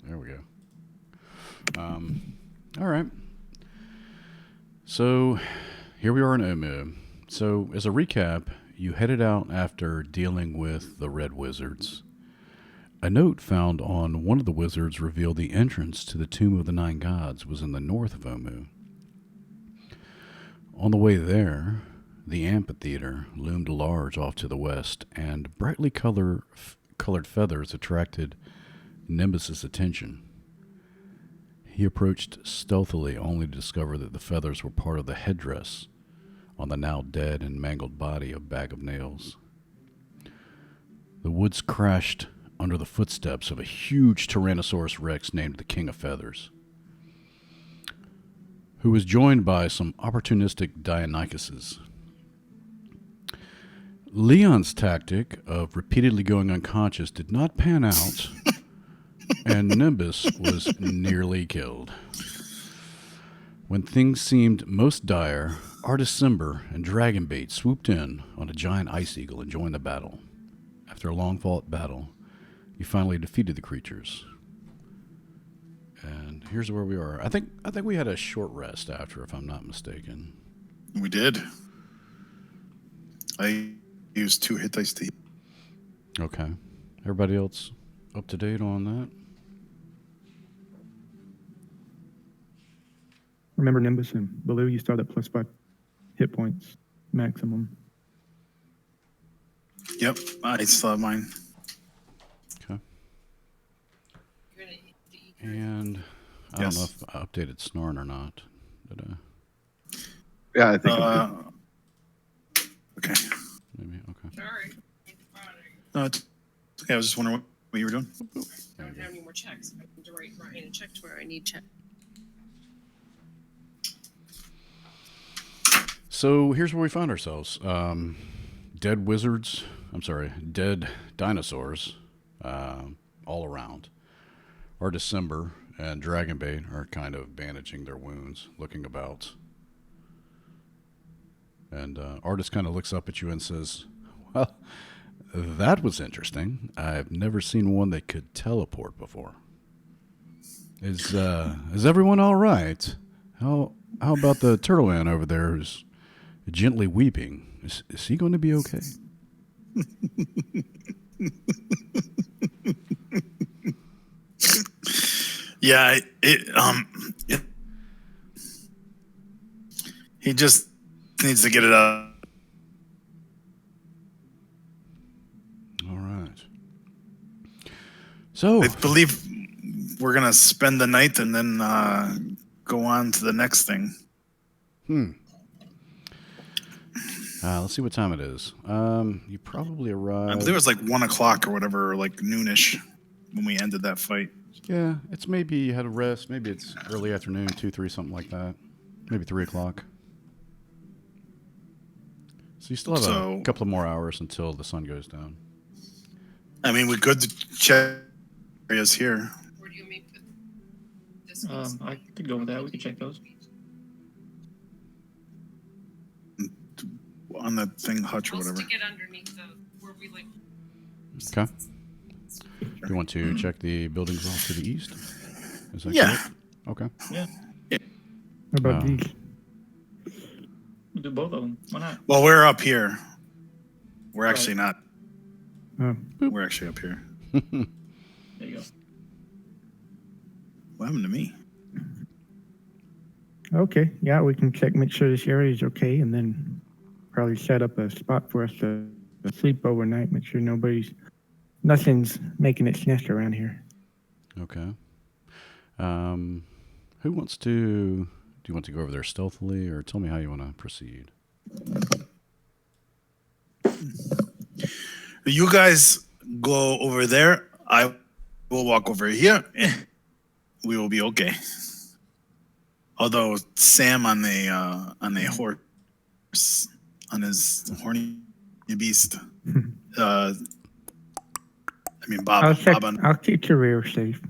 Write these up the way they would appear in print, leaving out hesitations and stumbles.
There we go. All right. So here we are in Omu. So as a recap, you headed out after dealing with the Red Wizards. A note found on one of the wizards revealed the entrance to the Tomb of the Nine Gods was in the north of Omu. On the way there, the amphitheater loomed large off to the west, and brightly colored feathers attracted Nimbus's attention. He approached stealthily, only to discover that the feathers were part of the headdress on the now dead and mangled body of Bag of Nails. The woods crashed under the footsteps of a huge Tyrannosaurus Rex named the King of Feathers, who was joined by some opportunistic Dionychuses. Leon's tactic of repeatedly going unconscious did not pan out, and Nimbus was nearly killed. When things seemed most dire, Artist Simber and Dragonbait swooped in on a giant ice eagle and joined the battle. After a long-fought battle, you finally defeated the creatures. And here's where we are. I think we had a short rest after, if I'm not mistaken. We did. I used 2 hit dice to heal. Okay. Everybody else up to date on that? Remember, Nimbus and Baloo, you start at +5 hit points maximum. Yep, I still have mine. Okay. And I don't know if I updated Snoring or not. Did I? Yeah, I think. Okay. Maybe. Okay. Sorry. No, it's okay. I was just wondering what you were doing. I don't have any more checks. I need to write Ryan a check to where I need check. So here's where we found ourselves. Dead wizards. Dead dinosaurs all around. Our December and Dragonbait are kind of bandaging their wounds, looking about. And Artist kind of looks up at you and says, "Well, that was interesting. I've never seen one that could teleport before. Is everyone all right? How about the turtle man over there who's gently weeping? Is he going to be okay?" Yeah, he just needs to get it out. All right. So I believe we're gonna spend the night and then go on to the next thing. Let's see what time it is. You probably arrived. I believe it was like 1 o'clock or whatever, or like noonish when we ended that fight. Yeah, it's maybe you had a rest. Maybe it's early afternoon, 2, 3, something like that. Maybe 3 o'clock. So you still have a couple of more hours until the sun goes down. I mean, we could check areas here. Where do you mean put this? I could go with that. We could check those. On the thing hutch or I'll whatever. stick it underneath the where we like. Okay. You want to check the buildings off to the east? Is that Yeah. correct? Okay. Yeah. What about these? We'll do both of them. Why not? Well, we're up here. We're actually not. Oh. We're actually up here. There you go. What happened to me? Okay, yeah, we can check, make sure this area is okay, and then probably set up a spot for us to sleep overnight. Make sure nothing's making its nest around here. Okay. Who wants to? Do you want to go over there stealthily, or tell me how you want to proceed? You guys go over there. I will walk over here. And we will be okay. Although Sam on a horse, on his horny beast. I mean, Bob. I'll keep your rear safe.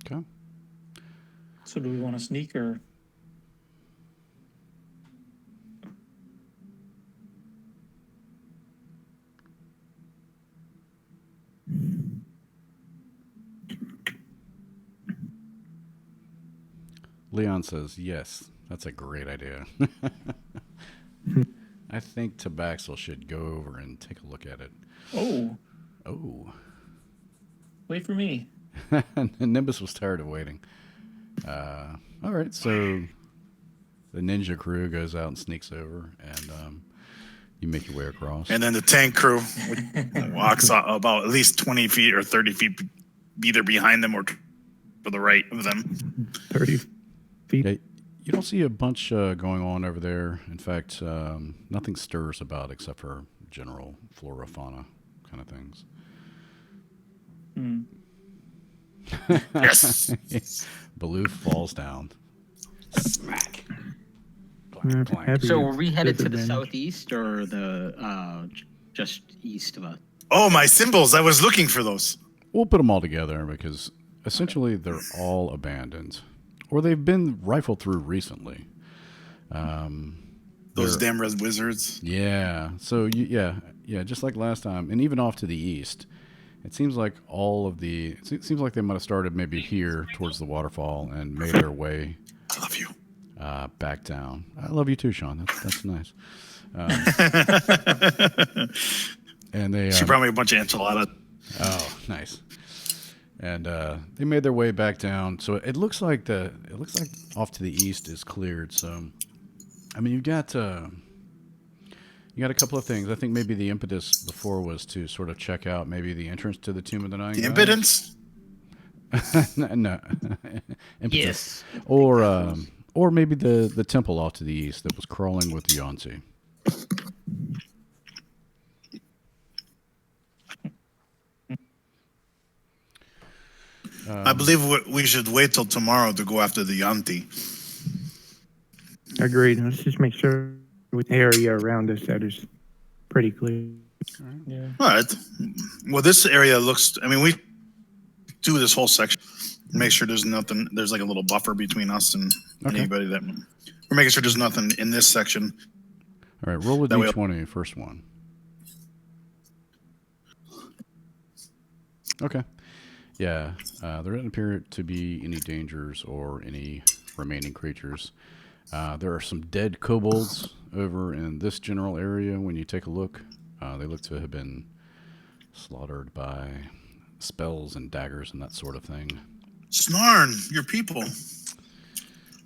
Okay. So do we want to sneak or? Leon says, yes, that's a great idea. I think Tabaxel should go over and take a look at it. Oh, Oh. wait for me. Nimbus was tired of waiting. All right, so the ninja crew goes out and sneaks over, and you make your way across. And then the tank crew walks about at least 20 feet or 30 feet, either behind them or to the right of them. 30 feet. Yeah, you don't see a bunch going on over there. In fact, nothing stirs about except for general flora, fauna kind of things. Hmm. Yes. Baloo falls down. Smack. Clank, clank. Heavy So were we headed to the disadvantage. southeast or the just east of us? Oh, my symbols. I was looking for those. We'll put them all together because essentially they're all abandoned, or they've been rifled through recently. Those they're- damn red wizards. Yeah. So yeah, just like last time, and even off to the east. It seems like it seems like they might have started maybe here towards the waterfall and made their way I love you. back down. I love you too, Sean. That's nice. And they She brought me a bunch of enchiladas. oh, nice. And they made their way back down. So it looks like off to the east is cleared. So I mean, you got a couple of things. I think maybe the impetus before was to sort of check out maybe the entrance to the Tomb of the Nine The Gods. impotence? No. Impetus. Yes. Or maybe the temple off to the east that was crawling with Yanzi. I believe we should wait till tomorrow to go after the Yanti. Agreed. Let's just make sure with the area around us that is pretty clear. Yeah. All right. Well, this area looks. I mean, we do this whole section. Make sure there's nothing. There's like a little buffer between us and Okay. anybody that. We're making sure there's nothing in this section. All right, roll a That way- d20, first one. Okay. Yeah, there doesn't appear to be any dangers or any remaining creatures. There are some dead kobolds over in this general area when you take a look. They look to have been slaughtered by spells and daggers and that sort of thing. Snarn, your people.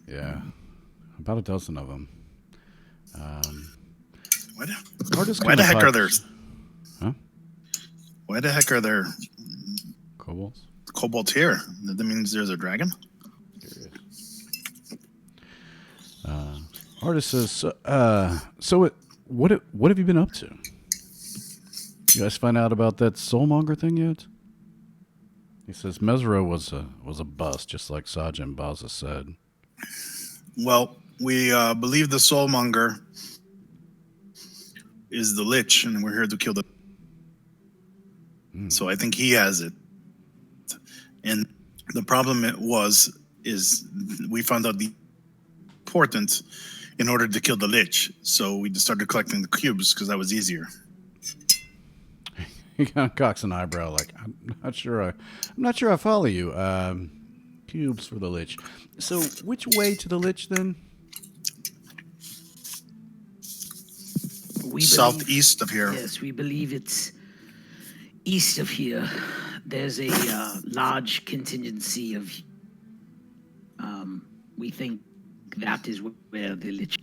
Yeah, about a dozen of them. Why the, Artists why the kinda heck are type- there? Huh? Why the heck are there Kobolds? kobolds here? That means there's a dragon. Artist says, what have you been up to? You guys find out about that soulmonger thing yet? He says Mesro was a bust, just like Sajin Baza said. Well, we believe the soulmonger is the lich, and we're here to kill the. So I think he has it. And the problem is we found out the importance in order to kill the lich. So we just started collecting the cubes because that was easier. He kind of cocks an eyebrow, like I'm not sure I follow you. Cubes for the lich. So which way to the lich then? We believe, Southeast of here. yes, we believe it's east of here. There's a large contingency of. We think that is where the lich.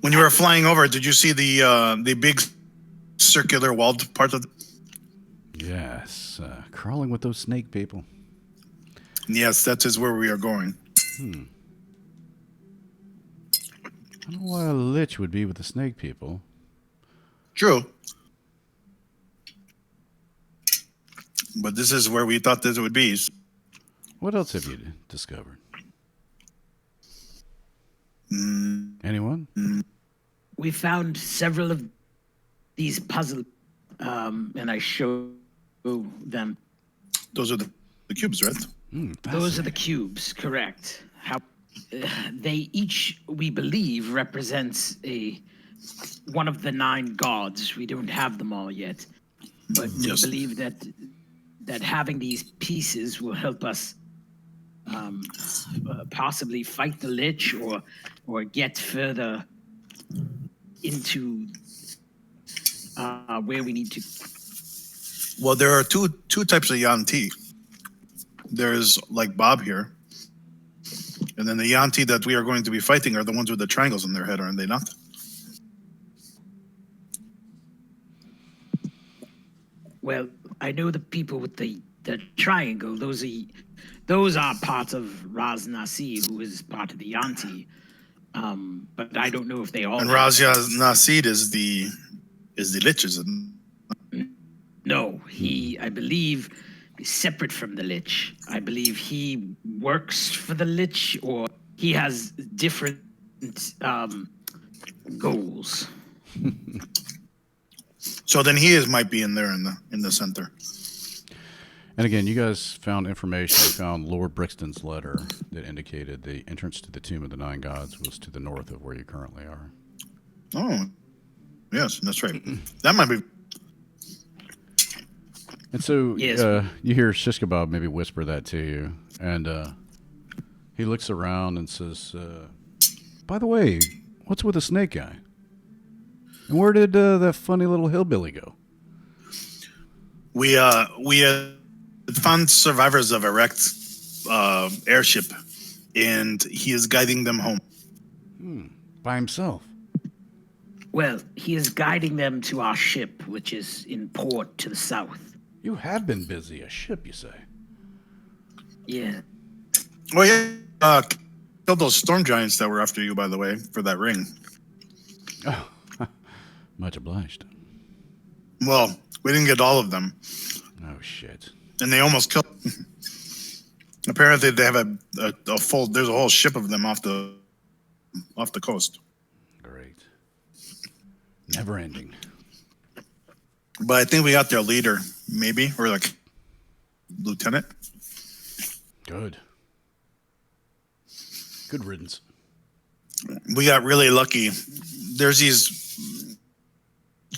When you were flying over, did you see the big circular walled part of? Yes, crawling with those snake people. Yes, that is where we are going. I don't know why a lich would be with the snake people. True. But this is where we thought this would be. What else have you discovered? Mm, Anyone? We found several of these puzzles, and I show them. those are the cubes, right? Those are the cubes, correct? How they each, we believe, represents one of the 9 gods. We don't have them all yet, but we Yes. believe that having these pieces will help us possibly fight the Lich or get further into where we need to. Well, there are two types of Yanti. There's like Bob here, and then the Yanti that we are going to be fighting are the ones with the triangles in their head, aren't they not? Well, I know the people with the triangle. Those are part of Ras Nsi, who is part of the Yanti. But I don't know if they all. And Raja Nasid is the Lich, isn't it? No, I believe, is separate from the Lich. I believe he works for the Lich, or he has different goals. So then might be in there in the center. And again, you guys found information. You found Lord Brixton's letter that indicated the entrance to the Tomb of the Nine Gods was to the north of where you currently are. Oh, yes, that's right. That might be. And so Yes. you hear Shishkabab maybe whisper that to you, and he looks around and says, "By the way, what's with the snake guy? And where did that funny little hillbilly go?" We found survivors of a wrecked airship, and he is guiding them home. By himself. Well, he is guiding them to our ship, which is in port to the south. You have been busy. A ship, you say? Yeah. Oh yeah, killed those storm giants that were after you, by the way, for that ring. Oh, much obliged. Well, we didn't get all of them, Oh, shit. and they almost killed. Apparently, they have a full. There's a whole ship of them off the coast. Great. Never ending. But I think we got their leader, maybe, or like lieutenant. Good. Good riddance. We got really lucky. There's these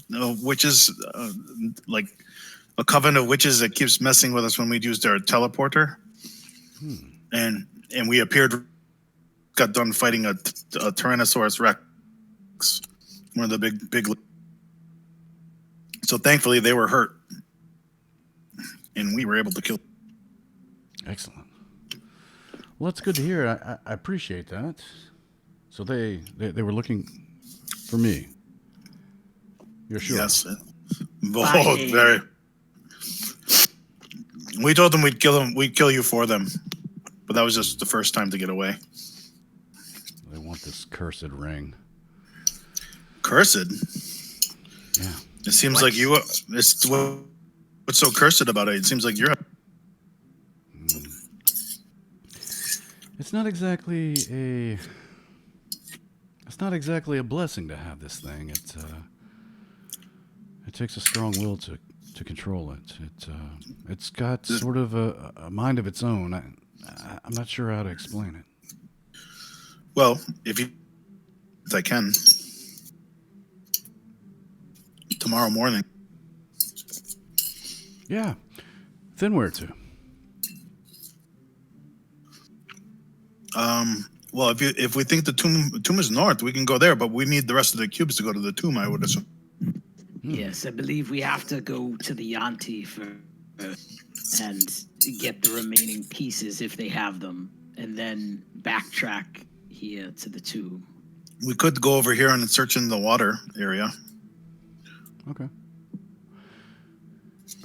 witches, like a coven of witches that keeps messing with us when we used our teleporter, and we appeared, got done fighting a Tyrannosaurus Rex, one of the big. So thankfully they were hurt, and we were able to kill. Excellent. Well, that's good to hear. I appreciate that. So they were looking for me. You're sure? Yes. Oh, very. We told them we'd kill them. We'd kill you for them, but that was just the first time to get away. They want this cursed ring. Cursed. Yeah. It seems like you. What's so cursed about it? It seems like you're. It's not exactly a. It's not exactly a blessing to have this thing. It takes a strong will to control it. It's got sort of a mind of its own. I'm not sure how to explain it. Well, if I can, tomorrow morning. Yeah. Then where to? Well, if we think the tomb is north, we can go there, but we need the rest of the cubes to go to the tomb, I would assume. Yes, I believe we have to go to the Yanti and get the remaining pieces if they have them, and then backtrack here to the tomb. We could go over here and search in the water area. Okay.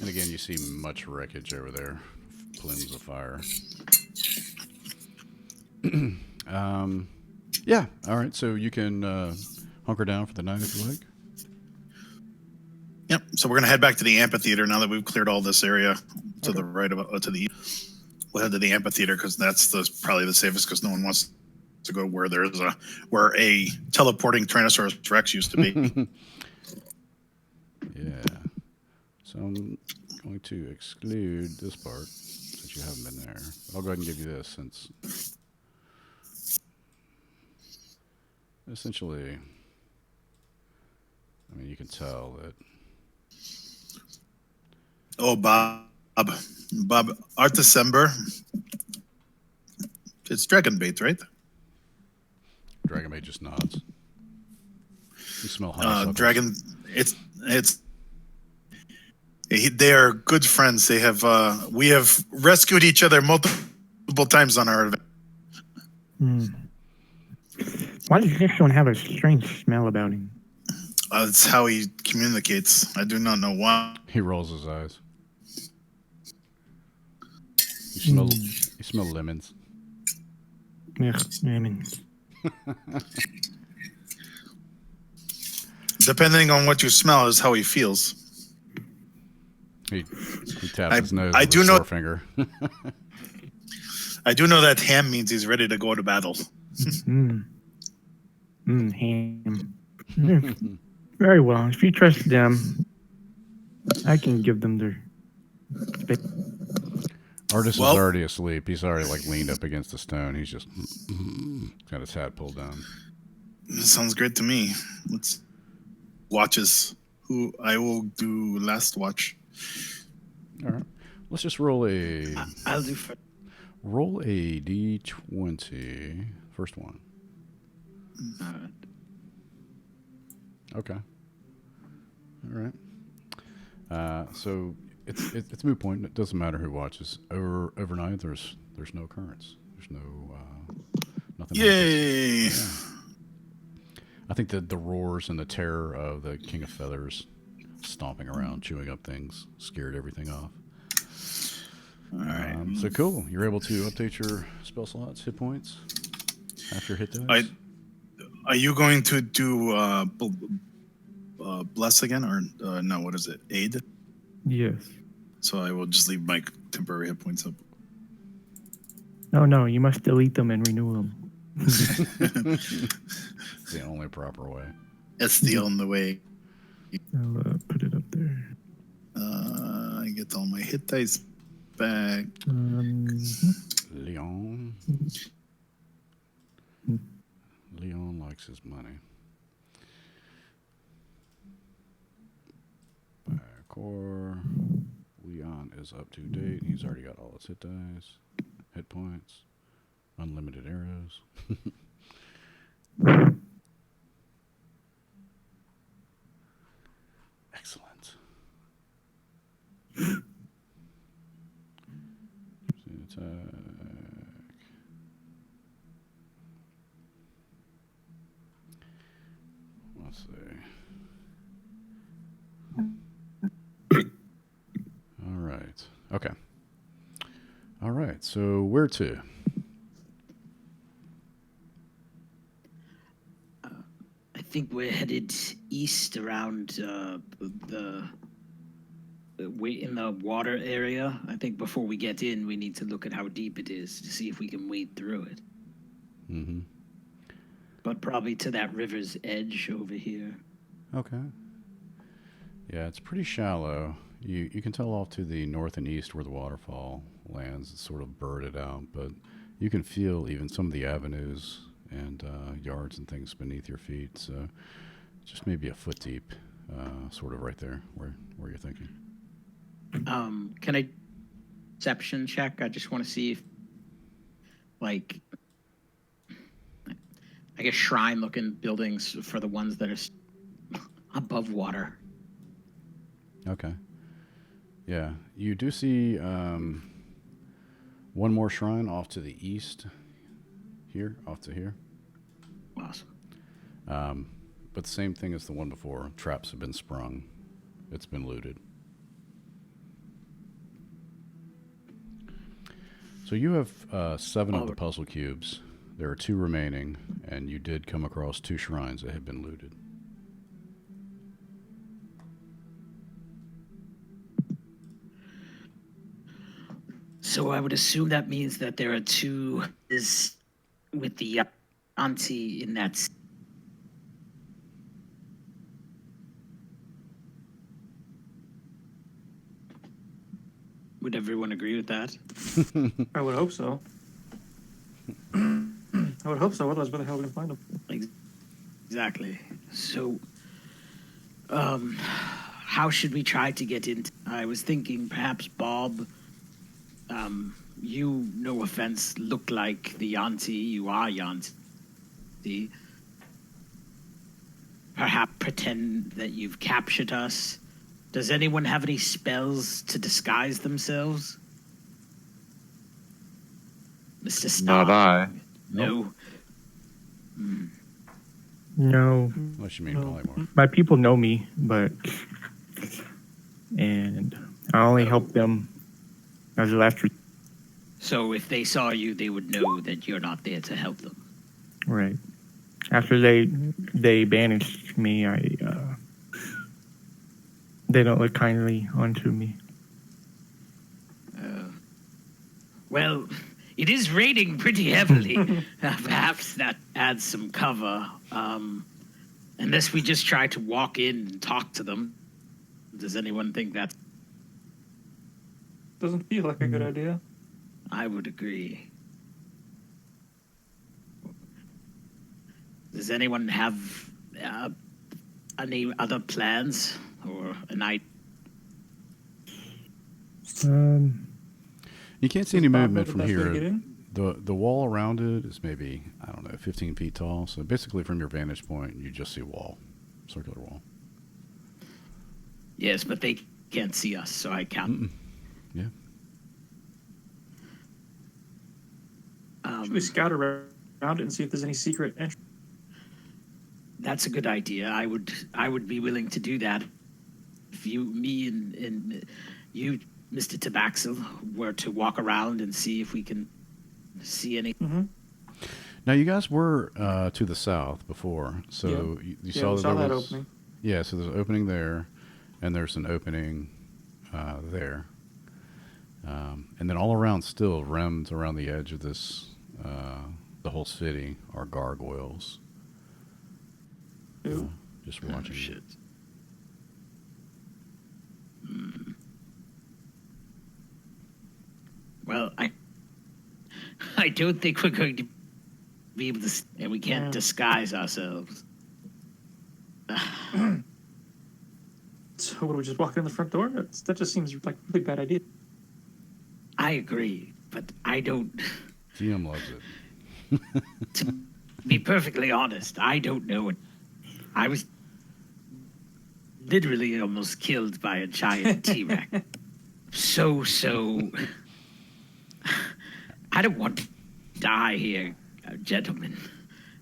And again, you see much wreckage over there. Plumes of fire. Yeah. All right. So you can hunker down for the night if you like. Yep. So we're gonna head back to the amphitheater now that we've cleared all this area to the right of to the east. We'll head to the amphitheater because that's probably the safest because no one wants to go where where a teleporting Tyrannosaurus Rex used to be. Yeah. So I'm going to exclude this part since you haven't been there. I'll go ahead and give you this since essentially, I mean, you can tell that. Oh, Bob, our December It's dragon bait, right? Dragonbait just nods. You smell honeysuckles. Dragon. They are good friends. They have. We have rescued each other multiple times on our adventure. Hmm. Why does this one have a strange smell about him? That's how he communicates. I do not know why. He rolls his eyes. You smell lemons. Ugh, lemons. Depending on what you smell is how he feels. He taps his nose I with do his know- forefinger. I do know that ham means he's ready to go to battle. Ham. Very well. If you trust them, I can give them their. Artist Well- is already asleep. He's already like leaned up against a stone. He's just got his hat pulled down. Sounds great to me. Let's watches. Who I will do last watch. All right. Let's just roll a I'll do for. d20. First one. Okay. All right. So it's moot point. It doesn't matter who watches. Overnight, there's no occurrence. There's no nothing. Yay! Yeah. I think that the roars and the terror of the King of Feathers stomping around, chewing up things, scared everything off. All right. So cool. You're able to update your spell slots, hit points after hit dice. Are you going to do bless again or no? What is it? Aid. Yes. So I will just leave my temporary hit points up. No, you must delete them and renew them. It's the only proper way. That's the only way. I'll put it up there. I get all my hit dice back. Leon. Leon likes his money. Core. Leon is up to date. He's already got all his hit dice, hit points, unlimited arrows. Excellent. Attack. Let's see. All right. Okay. All right. So where to? I think we're headed east around the in the water area. I think before we get in, we need to look at how deep it is to see if we can wade through it. Mm-hmm. But probably to that river's edge over here. Okay. Yeah, it's pretty shallow. You can tell off to the north and east where the waterfall lands. It's sort of birded out, but you can feel even some of the avenues and yards and things beneath your feet. So just maybe a foot deep, sort of right there where you're thinking. Can I perception check? I just want to see if, like, I guess shrine-looking buildings for the ones that are above water. Okay. Yeah, you do see one more shrine off to the east. Here, off to here. Awesome. But the same thing as the one before. Traps have been sprung. It's been looted. So you have 7 of the puzzle cubes. There are 2 remaining, and you did come across 2 shrines that had been looted. So I would assume that means that there are 2 is with the auntie in that. Would everyone agree with that? I would hope so. I would hope so. Otherwise, where the hell are we gonna find them? Exactly. So, how should we try to get into? I was thinking perhaps Bob you, no offense, look like the Yanti. You are Yanti. Perhaps pretend that you've captured us. Does anyone have any spells to disguise themselves? Mr. Star? Not I. No. No, Unless you mean No. polymorph. my people know me, and I only help them as a last So if they saw you, they would know that you're not there to help them. right. After they banished me, they don't look kindly onto me. Well, it is raining pretty heavily. Perhaps that adds some cover. Unless we just try to walk in and talk to them. Does anyone think that? Doesn't feel like a good idea. I would agree. Does anyone have any other plans or an idea? You can't see any Is that movement the from best way to get here. in? The wall around it is maybe, I don't know, 15 feet tall. So basically from your vantage point, you just see a wall. Circular wall. Yes, but they can't see us, so I can't. Yeah. Should we scout around it and see if there's any secret entrance? That's a good idea. I would be willing to do that if me and you, Mr. Tabaxel, were to walk around and see if we can see any. Mm-hmm. Now you guys were to the south before, so you Yeah, saw we that saw there that was, opening. Yeah, so there's an opening there, and there's an opening there, and then all around, still rimmed around the edge of this, the whole city are gargoyles. Ooh. Just watching. Shit. Well, I don't think we're going to be able to, and we can't Yeah. disguise ourselves. So what, do we just walk in the front door? That just seems like a really bad idea. I agree, but I don't. GM loves it. To be perfectly honest, I don't know it. I was literally almost killed by a giant T-Rex. So. I don't want to die here, gentlemen.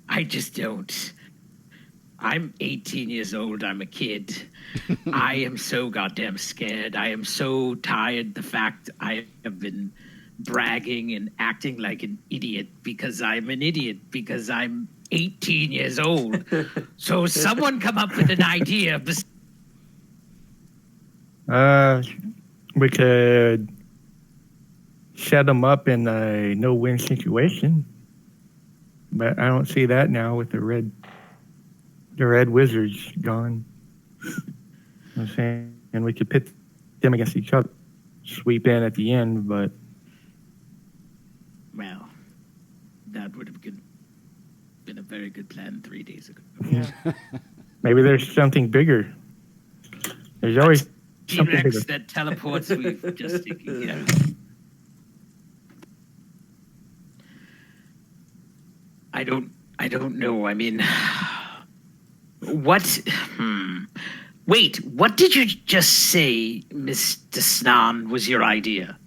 I just don't. I'm 18 years old. I'm a kid. I am so goddamn scared. I am so tired. The fact I have been bragging and acting like an idiot because I'm an idiot because I'm 18 years old. So someone come up with an idea. We could set them up in a no-win situation, but I don't see that now with the red wizards gone. I'm saying, and we could pit them against each other, sweep in at the end, but Well, that would have been a very good plan 3 days ago. Yeah. maybe there's something bigger. There's always something bigger. T-Rex that teleports, we've just taken care of. I don't know. I mean, what? Wait, what did you just say, Mr. Snan, was your idea?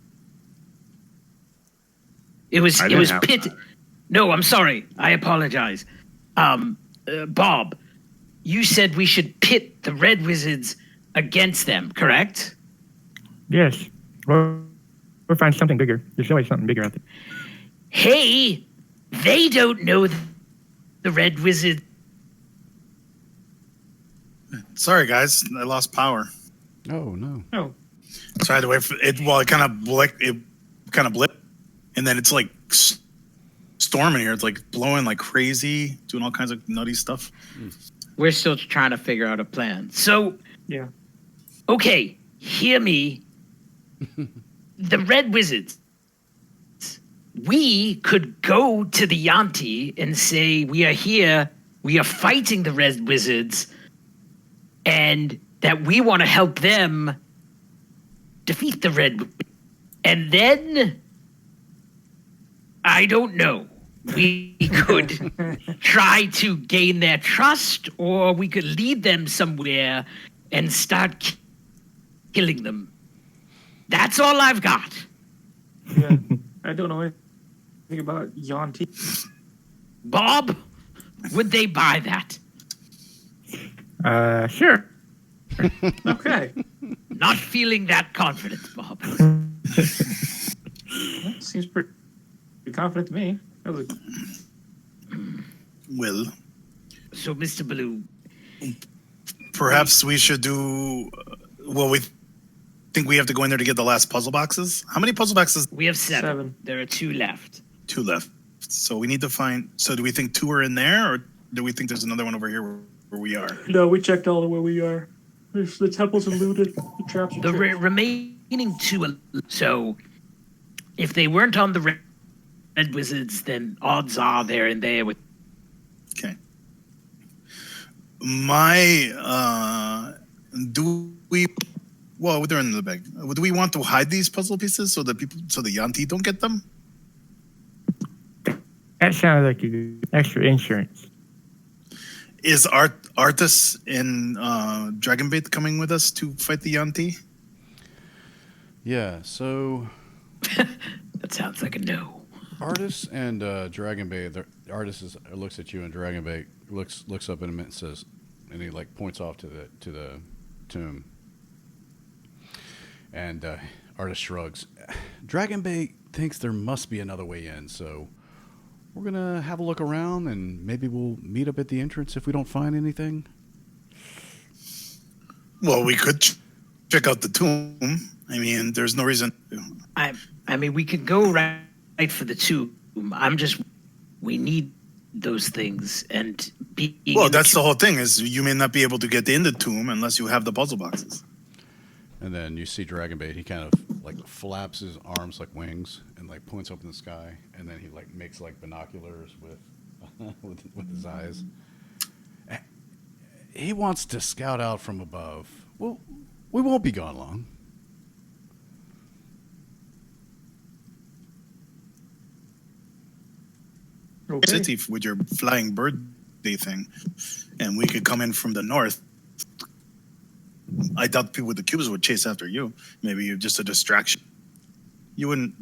It was pit. No, I'm sorry. I apologize. Bob, you said we should pit the Red Wizards against them, correct? Yes. We'll find something bigger. There's always something bigger out there. Hey, they don't know the Red Wizard. Sorry, guys, I lost power. Oh no. Oh, So I had to wait for it. Well, it kind of blipped, and then it's like storming here. It's like blowing like crazy, doing all kinds of nutty stuff. We're still trying to figure out a plan. So, yeah. okay, hear me. The Red Wizards. We could go to the Yanti and say, we are here, we are fighting the Red Wizards, and that we want to help them defeat the Red Wizards. And then I don't know. We could try to gain their trust, or we could lead them somewhere and start killing them. That's all I've got. Yeah, I don't know anything about Yanti. Bob, would they buy that? Sure. Okay. Not feeling that confident, Bob. That seems pretty confident to me. That was Well, So, Mr. Blue, perhaps we should do. Well, we think we have to go in there to get the last puzzle boxes. How many puzzle boxes? we have seven. Seven. There are 2 left. 2 left. So we need to find. So do we think 2 are in there, or do we think there's another one over here where we are? No, we checked all of where we are. The temples are looted. The traps are The tripped. remaining 2 are. So, if they weren't on the Red Wizards, then odds are they're in there with. Okay. Do we? Well, they're in the bag. Do we want to hide these puzzle pieces so that so the Yanti don't get them? That sounds like a good extra insurance. Is Artis and Dragonbait coming with us to fight the Yanti? Yeah, so That sounds like a no. Artis and Dragonbait, Artis looks at you, and Dragonbait looks up in a minute and says, and he like points off to the tomb. And Artis shrugs. Dragonbait thinks there must be another way in, so we're gonna have a look around, and maybe we'll meet up at the entrance if we don't find anything. Well, we could check out the tomb. I mean, there's no reason. I mean, we could go right for the tomb. We need those things, and Well, that's the whole thing. Is you may not be able to get in the tomb unless you have the puzzle boxes. And then you see Dragonbait. He kind of like flaps his arms like wings and like points up in the sky, and then he like makes like binoculars with his eyes. He wants to scout out from above. Well, we won't be gone long. Okay. City with your flying bird day thing, and we could come in from the north. I doubt people with the cubes would chase after you. Maybe you're just a distraction. You wouldn't.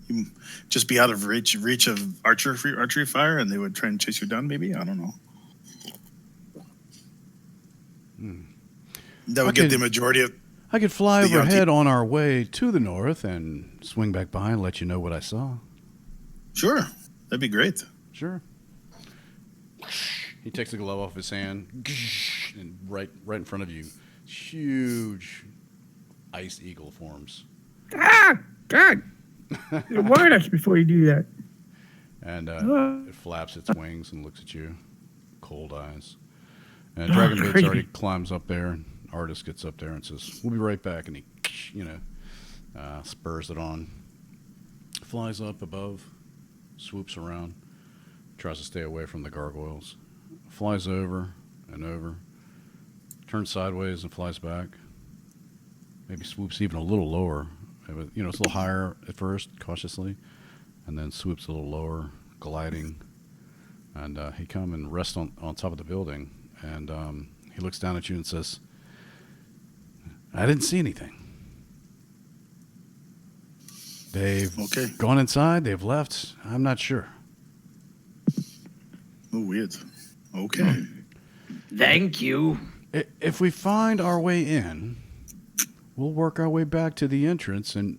You just be out of reach of archery fire, and they would try and chase you down. Maybe, I don't know. That would get the majority of. I could fly The overhead on our way to the north and swing back by and let you know what I saw. Sure, that'd be great. Sure. He takes the glove off his hand, and right in front of you, huge ice eagle forms. Ah, God! Warn us before you do that. And it flaps its wings and looks at you, cold eyes. And Dragonbait's crazy. already climbs up there, and Artis gets up there and says, "We'll be right back." And he, spurs it on, flies up above, swoops around, tries to stay away from the gargoyles, flies over and over, turns sideways and flies back. Maybe swoops even a little lower. It's a little higher at first, cautiously, and then swoops a little lower, gliding. And he come and rests on top of the building, and he looks down at you and says, "I didn't see anything. They've Okay. gone inside. They've left. I'm not sure." Oh, weird. Okay. Thank you. If we find our way in, we'll work our way back to the entrance and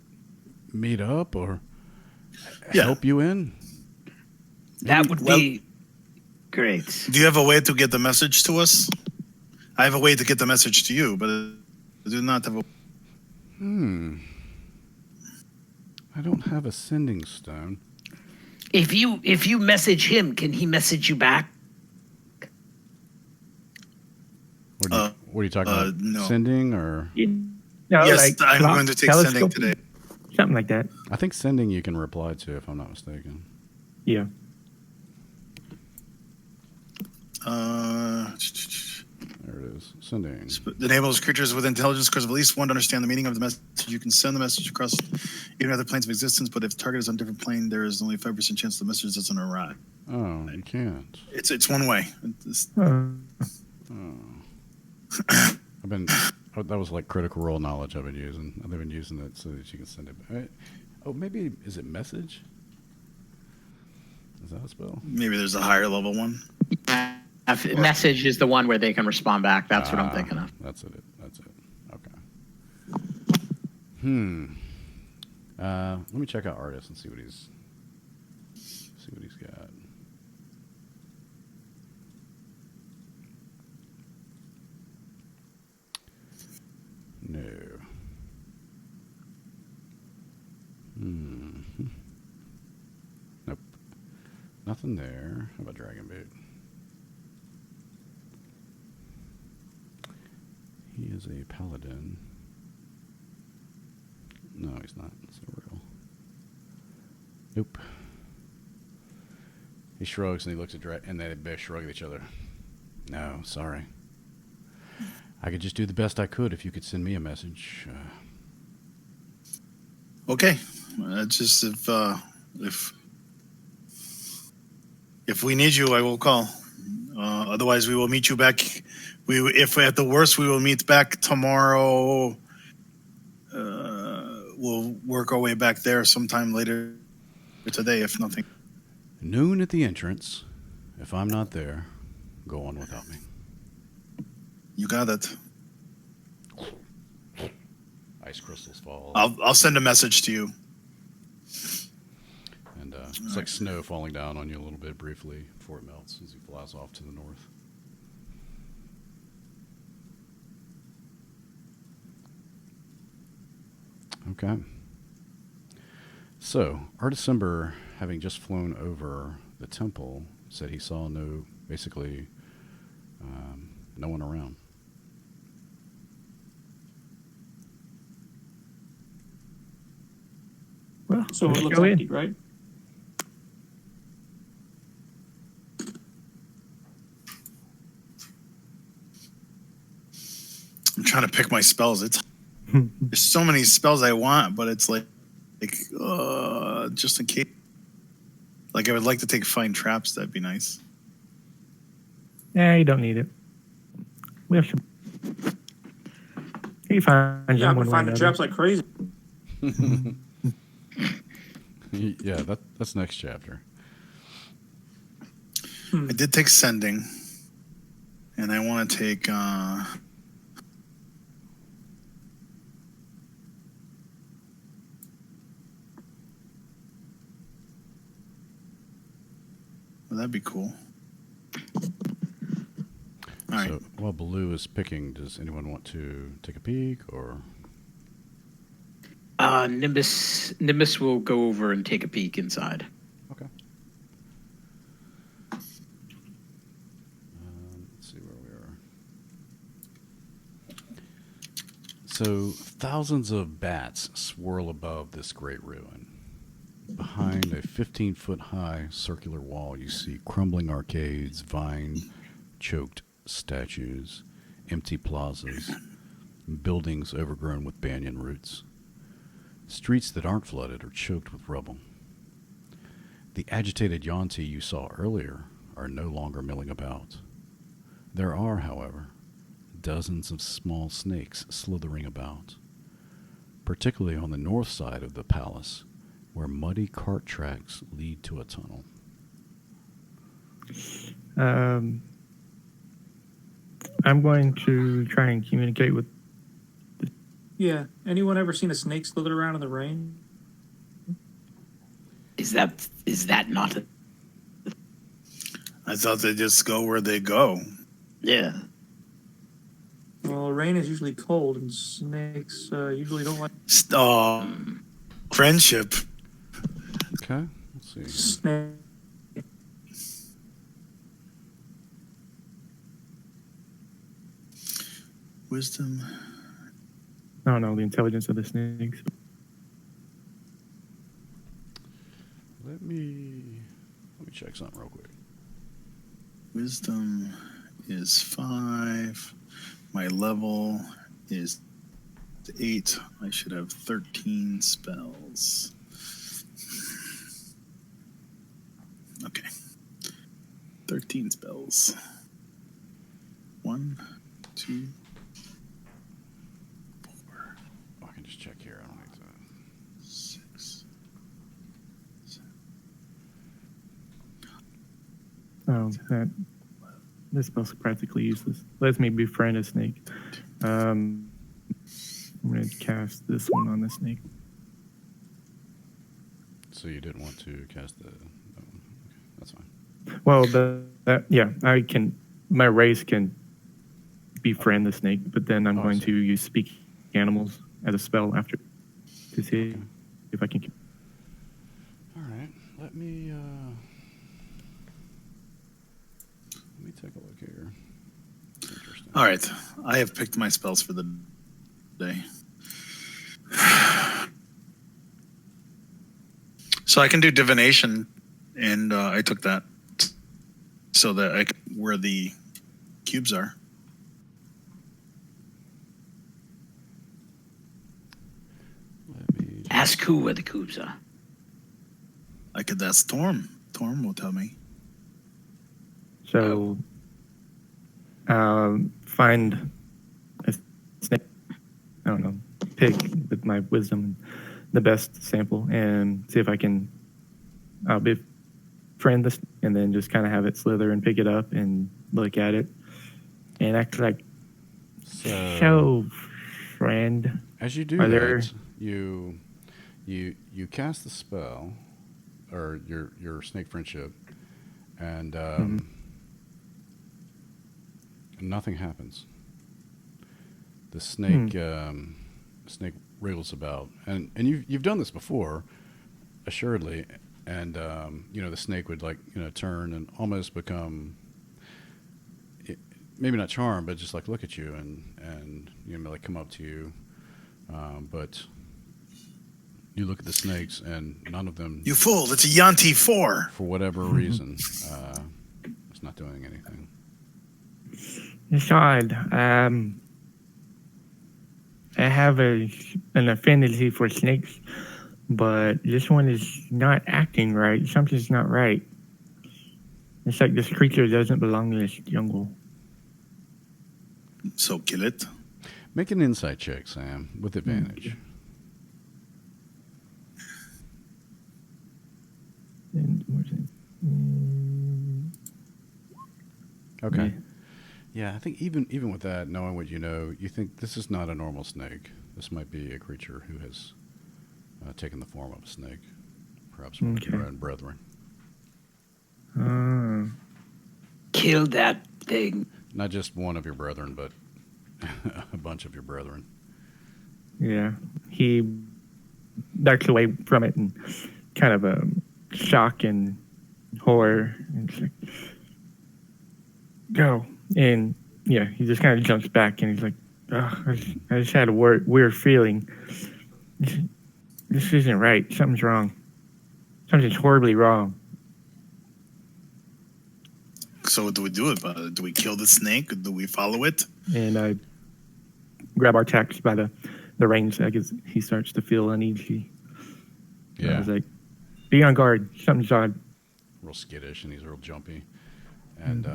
meet up or help you in. That would Well- be great. Do you have a way to get the message to us? I have a way to get the message to you, but I do not have a. I don't have a sending stone. If you message him, can he message you back? What are you talking about? no. Sending or? No, Yes, like I'm clock, going to take sending telescope, today. Something like that. I think sending you can reply to, if I'm not mistaken. Yeah. There it is. Sending. Enables creatures with intelligence scores of at least one to understand the meaning of the message. You can send the message across even other planes of existence, but if the target is on a different plane, there is only a 5% chance the message doesn't arrive. Oh, you can't. It's one way. I've been. Oh, that was like Critical Role knowledge I've been using. I've been using it so that you can send it. Oh, maybe is it message? Is that a spell? Maybe there's a higher level one. Message is the one where they can respond back. That's what I'm thinking of. That's it. That's it. Okay. Let me check out Artist and see what he's got. No. Nope. Nothing there. How about Dragon Boot? He is a paladin. No, he's not. It's a real. Nope. He shrugs and he looks at and they both shrug at each other. No, sorry. I could just do the best I could if you could send me a message. Okay. Just if we need you, I will call. Otherwise, we will meet you back. If at the worst, we will meet back tomorrow. We'll work our way back there sometime later today, if nothing. Noon at the entrance. If I'm not there, go on without me. You got it. Ice crystals fall. I'll send a message to you. And it's like snow falling down on you a little bit briefly before it melts as he flies off to the north. Okay. So, Artisember, having just flown over the temple, said he saw no one around. Well, So it let's looks go in. empty, right? I'm trying to pick my spells. There's so many spells I want, but it's like just in case. Like I would like to take Find Traps. That'd be nice. Yeah, you don't need it. We have some. You find Yeah, I've someone been finding traps like crazy. Yeah, that's next chapter. I did take Sending, and I want to take. Well, that'd be cool. All right. So while Baloo is picking, does anyone want to take a peek or? Nimbus will go over and take a peek inside. Okay. Let's see where we are. So thousands of bats swirl above this great ruin. Behind a 15-foot high circular wall, you see crumbling arcades, vine-choked statues, empty plazas, buildings overgrown with banyan roots. Streets that aren't flooded are choked with rubble. The agitated Yonti you saw earlier are no longer milling about. There are, however, dozens of small snakes slithering about, particularly on the north side of the palace, where muddy cart tracks lead to a tunnel. I'm going to try and communicate with. Yeah. Anyone ever seen a snake slither around in the rain? Is that not a... I thought they just go where they go. Yeah. Well, rain is usually cold, and snakes usually don't like Friendship. Okay, let's see. snake. Wisdom. I don't know the intelligence of the snakes. Let me check something real quick. Wisdom is 5. My level is 8. I should have 13 spells. Okay. 13 spells. 1, 2, 4, I can just check here. I don't need to. 6. Oh, this spell's practically useless. Lets me befriend a snake. I'm going to cast this one on the snake. So you didn't want to cast the. Oh, okay, that's fine. Well, I can. My race can befriend the snake, but then I'm Oh, I going see. to use speak animals as a spell after to see Okay. if I can. All right. Let me take a look here. Interesting. All right. I have picked my spells for the day. So I can do divination, and I took that so that I can, where the cubes are. Let me. Just, Ask who where the cubes are. I could ask Torm. Torm will tell me. So, find a snake. I don't know. Pick with my wisdom the best sample and see if I can. I'll befriend this and then just kind of have it slither and pick it up and look at it and act like so friend. as you do Are that, there- you cast the spell, or your snake friendship, and nothing happens. The snake snake wriggles about, and you've done this before, assuredly, and the snake would turn and almost become, maybe not charmed, but just look at you and come up to you, but you look at the snakes and none of them, You fool! It's a Yanti 4. for whatever reason, it's not doing anything. Sean, I have an affinity for snakes, but this one is not acting right. Something's not right. It's like this creature doesn't belong in this jungle. So kill it. Make an insight check, Sam, with advantage. And where's it? Okay. Yeah. Yeah, I think even with that, knowing what you know, you think this is not a normal snake. This might be a creature who has taken the form of a snake, perhaps one of your Okay. own brethren. Kill that thing. Not just one of your brethren, but a bunch of your brethren. Yeah. He backs away from it in kind of a shock and horror. And it's like, go. And yeah, he just kind of jumps back and he's like, oh, I just had a weird feeling. This isn't right. Something's wrong. Something's horribly wrong. So what do we do about it? Do we kill the snake? Or do we follow it? And I grab Artax by the reins. I guess he starts to feel uneasy. And I Yeah, was like, be on guard. Something's odd. real skittish and he's real jumpy. And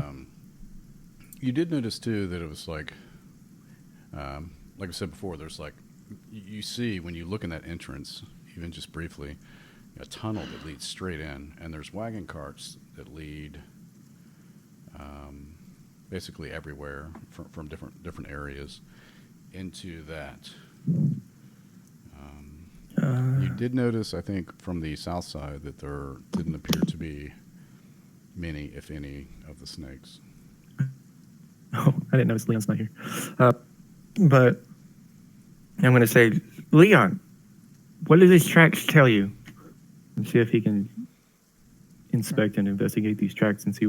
you did notice too that it was like I said before, there's you see when you look in that entrance, even just briefly, a tunnel that leads straight in, and there's wagon carts that lead basically everywhere from different areas into that. You did notice, I think, from the south side that there didn't appear to be many, if any, of the snakes. Oh, I didn't notice Leon's not here. But I'm going to say, Leon, what do these tracks tell you? And see if he can inspect and investigate these tracks and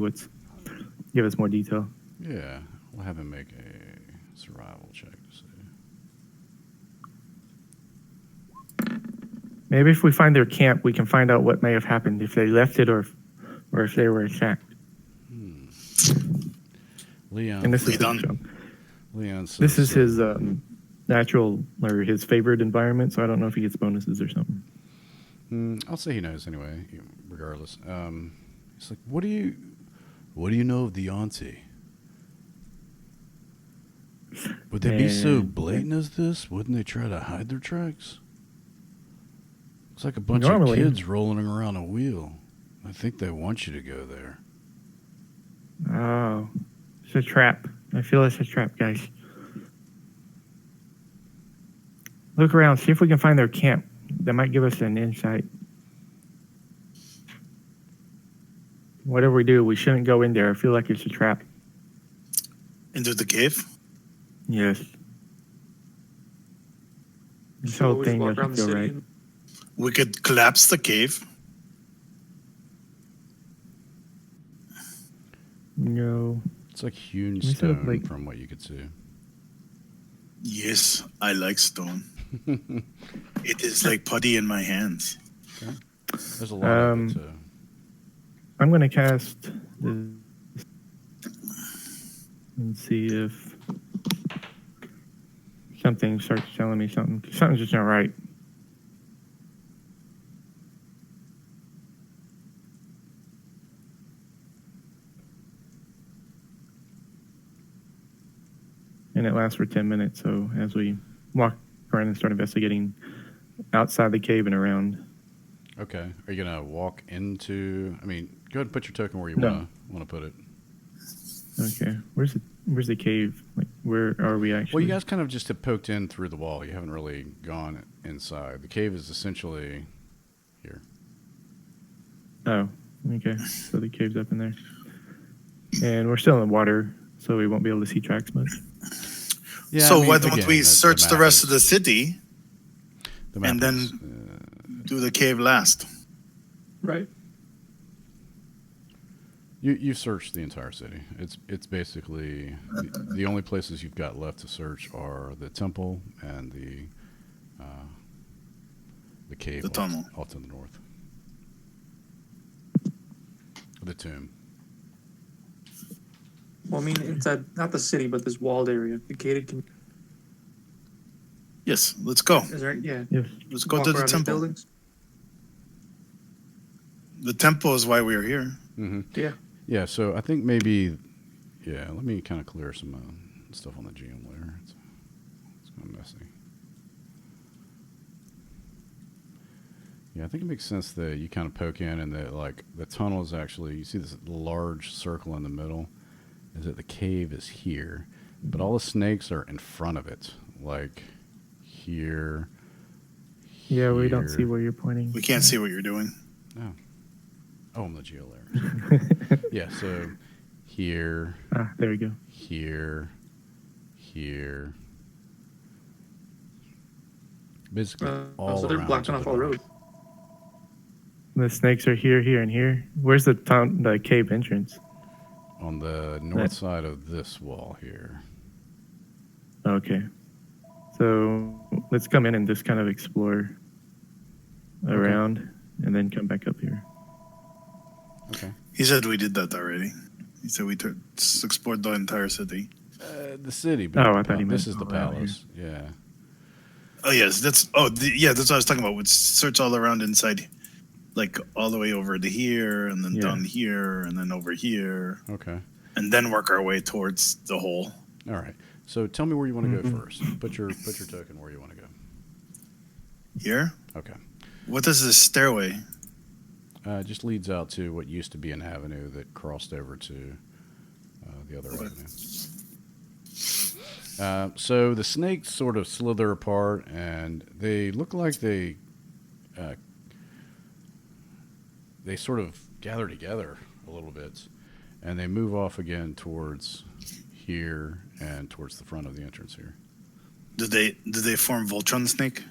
give us more detail. Yeah, we'll have him make a survival check to see. Maybe if we find their camp, we can find out what may have happened, if they left it or if they were attacked. Leon. And this is Leon. Leon says, this is his natural or his favored environment. So I don't know if he gets bonuses or something. I'll say he knows anyway, regardless. He's like, what do you know of the auntie? Would they be so blatant as this? Wouldn't they try to hide their tracks? It's like a bunch Normally. of kids rolling around a wheel. I think they want you to go there. Oh, it's a trap. I feel it's a trap, guys. Look around, see if we can find their camp. That might give us an insight. Whatever we do, we shouldn't go in there. I feel like it's a trap. Into the cave? Yes. This So whole we just thing walk around doesn't the feel city. right. We could collapse the cave. No. It's like hewn We set up, stone like- from what you could see. Yes, I like stone. It is like putty in my hands. There's a lot of it, too. I'm going to cast this and see if something starts telling me something. Something's just not right. And it lasts for 10 minutes. So as we walk around and start investigating outside the cave and around. Okay. Are you going to walk into... I mean, go ahead and put your token where you No. want to put it. Okay. Where's the cave? Like, where are we actually? Well, you guys kind of just have poked in through the wall. You haven't really gone inside. The cave is essentially here. Oh, okay. So the cave's up in there. And we're still in the water, so we won't be able to see tracks much. Yeah, So I mean, why don't again, we search the map rest is- of the city, the map and then- is, do the cave last? Right. you've searched the entire city. It's basically the only places you've got left to search are the temple and the cave, The tunnel. off to the north. The tomb. Well, I mean, inside, not the city, but this walled area. The gated community. Yes, let's go. Is there, yeah. Yes. Let's go Walk to the around these temple. buildings. The temple is why we're here. Mm-hmm. Yeah. Yeah, so I think maybe, let me kind of clear some stuff on the GM layer. It's kind of messy. Yeah, I think it makes sense that you kind of poke in and that, like, the tunnel is actually, you see this large circle in the middle, is that the cave is here, but all the snakes are in front of it, like here. Yeah, we don't here. see where you're pointing. We can't see what you're doing. Oh, I'm the geo layer. Yeah, so here, Ah, there we go. here. Basically, all so they're around blocking to off the all north. roads. The snakes are here, here, and here. Where's the cave entrance? On the north side of this wall here. Okay. So let's come in and just kind of explore around and then come back up here. Okay. He said we did that already. He said we explored the entire city. The city. But Oh, I thought he meant this is the around palace. Yeah. Oh yes, that's that's what I was talking about. We'd search all around inside, like all the way over to here, and then Yeah. down here, and then over here, Okay. and then work our way towards the hole. All right. So tell me where you want to Mhm. go first. Put your token where you want to go. Here, Okay. what is this stairway? It just leads out to what used to be an avenue that crossed over to the other avenue. So the snakes sort of slither apart, and they look like they sort of gather together a little bit, and they move off again towards here and towards the front of the entrance here. Did they form Voltron snake?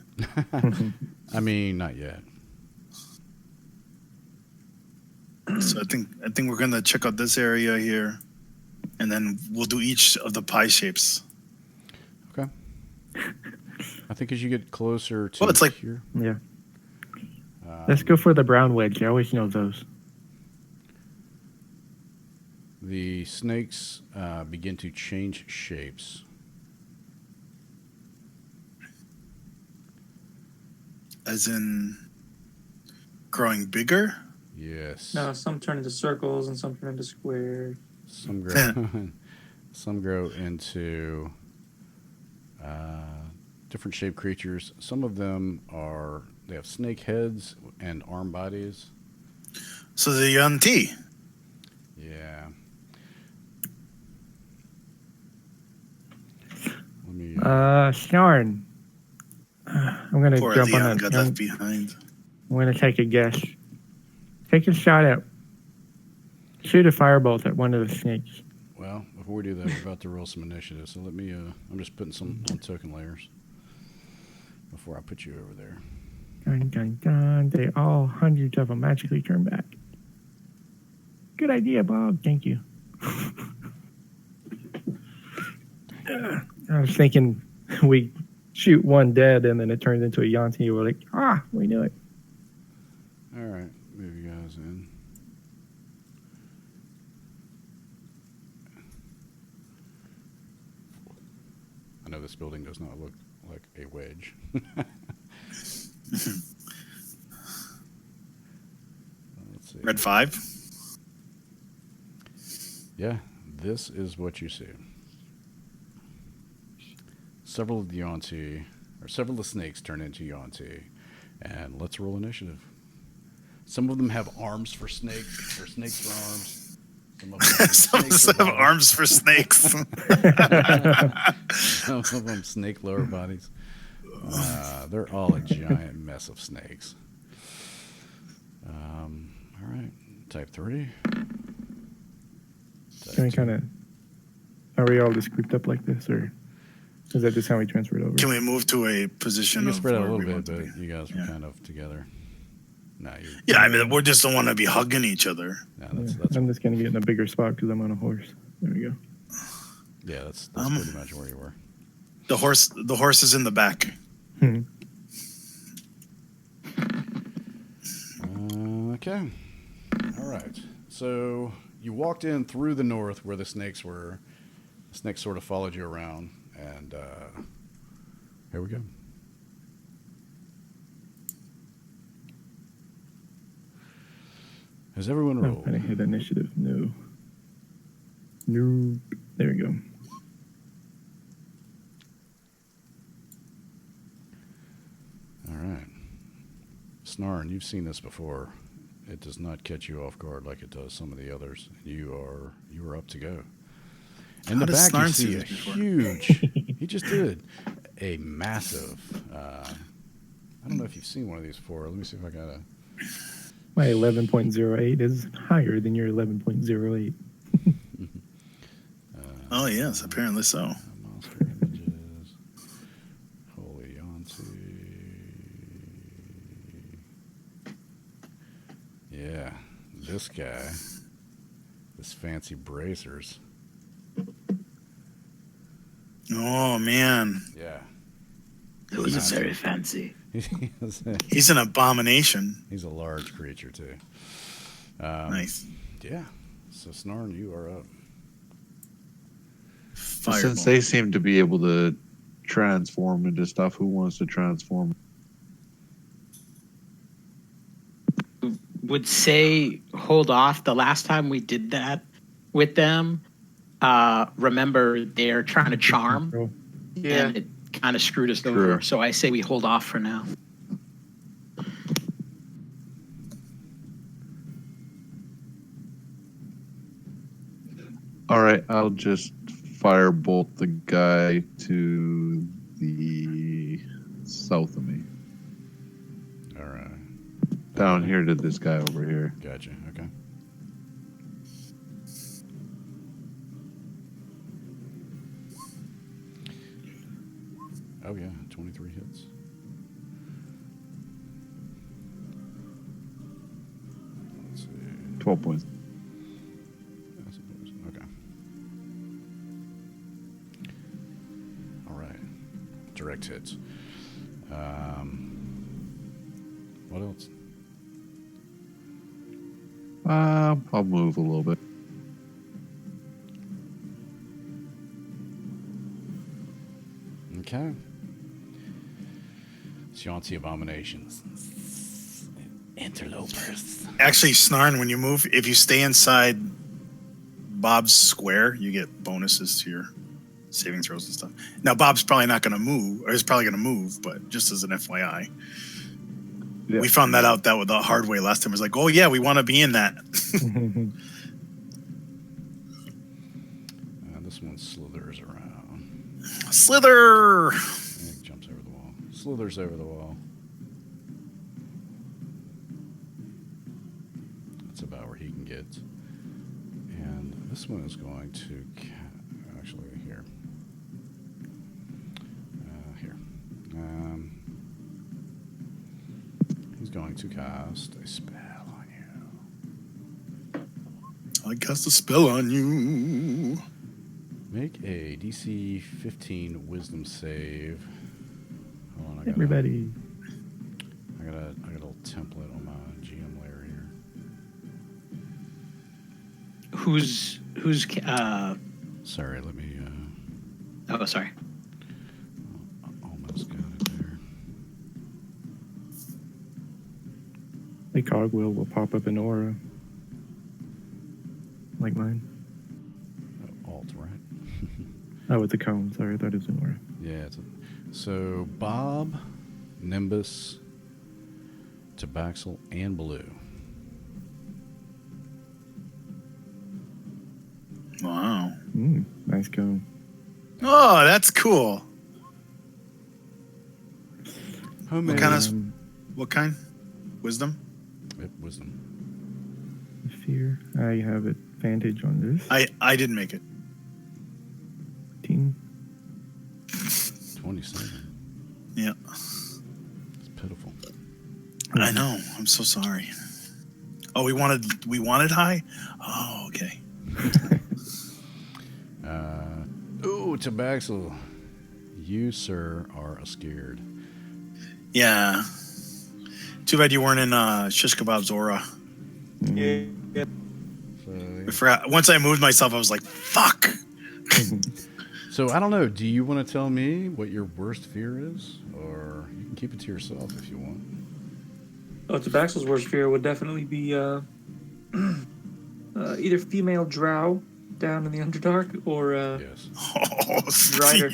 I mean, not yet. So I think we're gonna check out this area here, and then we'll do each of the pie shapes. Okay. I think as you get closer to Well, it's like- here, Yeah. Let's go for the brown wedge. I always know those. The snakes begin to change shapes. As in growing bigger? Yes. No, some turn into circles and some turn into squares. Some grow. Some grow into different shaped creatures. Some of them are. They have snake heads and arm bodies. So the Yanti. Yeah. Let me. Snarn. I'm gonna Poor jump Leon on that. got left behind. I'm gonna take a guess. Take a shot at. Shoot a firebolt at one of the snakes. Well, before we do that, we're about to roll some initiative. So let me. I'm just putting some on token layers before I put you over there. Dun dun dun. They all hundreds of them magically turn back. Good idea, Bob. Thank you. I was thinking we shoot one dead and then it turns into a Yanti. We're like, we knew it. All right, move you guys in. I know this building does not look like a wedge. Let's see. Red 5. Yeah, this is what you see. Several of the Yonti, or several of the snakes turn into Yonti, and let's roll initiative. Some of them have arms for snakes, or snakes for arms. Some of them have, Some have arms for snakes. Some of them snake lower bodies. They're all a giant mess of snakes. All right, type 3. Can we kind of? Are we all just grouped up like this, or is that just how we transferred over? Can we move to a position You of can spread out a where little we bit, want to but be? you guys were Yeah. kind of together. No, you. Yeah, I mean, we just don't want to be hugging each other. Yeah, Yeah, that's I'm just gonna get in a bigger spot because I'm on a horse. There we go. that's pretty much where you were. The horse is in the back. Okay. All right. So you walked in through the north where the snakes were. The snakes sort of followed you around, and here we go. Has everyone Oh, rolled? I didn't hit initiative. No. No. There we go. All right. Snarn, you've seen this before. It does not catch you off guard like it does some of the others. You are up to go. In How the does back, you Snarn see see a this before? huge. He just did a massive. I don't know if you've seen one of these before. Let me see if I got a. My 11.08 is higher than your 11.08. Oh yes, apparently so. Monster images. Holy Yanti. Yeah, this guy. This fancy bracers. Oh man, Yeah. Those are very fancy. he's an abomination. He's a large creature too. Nice. Yeah. So Snarn, you are up. Fireball. Since they seem to be able to transform into stuff, who wants to transform? Would say hold off. The last time we did that with them, remember they're trying to charm, Roll. Yeah. and it kind of screwed us True. over. So I say we hold off for now. All right, I'll just firebolt the guy to the south of me. All right. Down here to this guy over here. Gotcha. Okay. Oh yeah, 23 hits. Let's see. 12 points. I suppose. Okay. All right. Direct hits. What else? I'll move a little bit. Okay. Shanti abominations. Interlopers. Actually, Snarn, when you move, if you stay inside Bob's square, you get bonuses to your saving throws and stuff. Now, Bob's probably not going to move, or is probably going to move, but just as an FYI. Yeah. We found that out the hard way last time. It was like, oh, yeah, we want to be in that. This one slithers around. Slither! And it jumps over the wall. Slithers over the wall. That's about where he can get. And this one is going to... Actually, here. Here. He's going to cast a spell on you. I cast a spell on you. Make a DC 15 Wisdom save. Hold on, I got Everybody. I got a little template on my GM layer here. Who's Sorry, let me. Oh, sorry. Almost got it there. A cogwheel will pop up an aura. Like mine. Alt, right? Oh, it's a cone. Sorry, I thought it was an aura. Yeah. So Bob, Nimbus, Tabaxel, and Blue. Wow. Nice cone. Oh, that's cool. Homemade. What kind of... What kind? Wisdom? Yep, Wisdom. Fear. I have advantage on this. I didn't make it. 18. 27. Yeah. It's pitiful. I know. I'm so sorry. Oh, we wanted high? Oh, okay. Ooh, Tabaxel. You, sir, are scared. Yeah. Too bad you weren't in Shish Kebab's aura. Yeah. So, I forgot. Once I moved myself, I was like, fuck. So I don't know. Do you want to tell me what your worst fear is, or you can keep it to yourself if you want? Oh, Tabaxel's worst fear would definitely be either female drow down in the Underdark or Yes. Oh, Rider.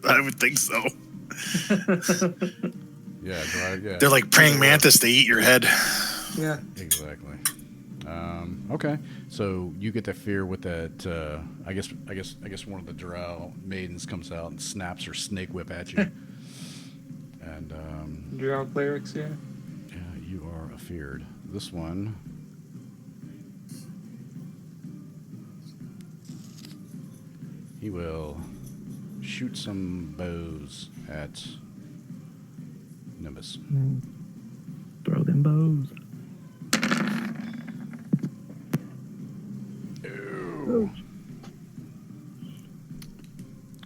I would think so. Yeah. Right. Yeah. They're like praying mantis. They eat your head. yeah. Exactly. Okay. So you get that fear with that. I guess one of the drow maidens comes out and snaps her snake whip at you. And Drow clerics, yeah. yeah, you are afeared. This one. He will shoot some bows at Nimbus. Throw them bows. Ooh.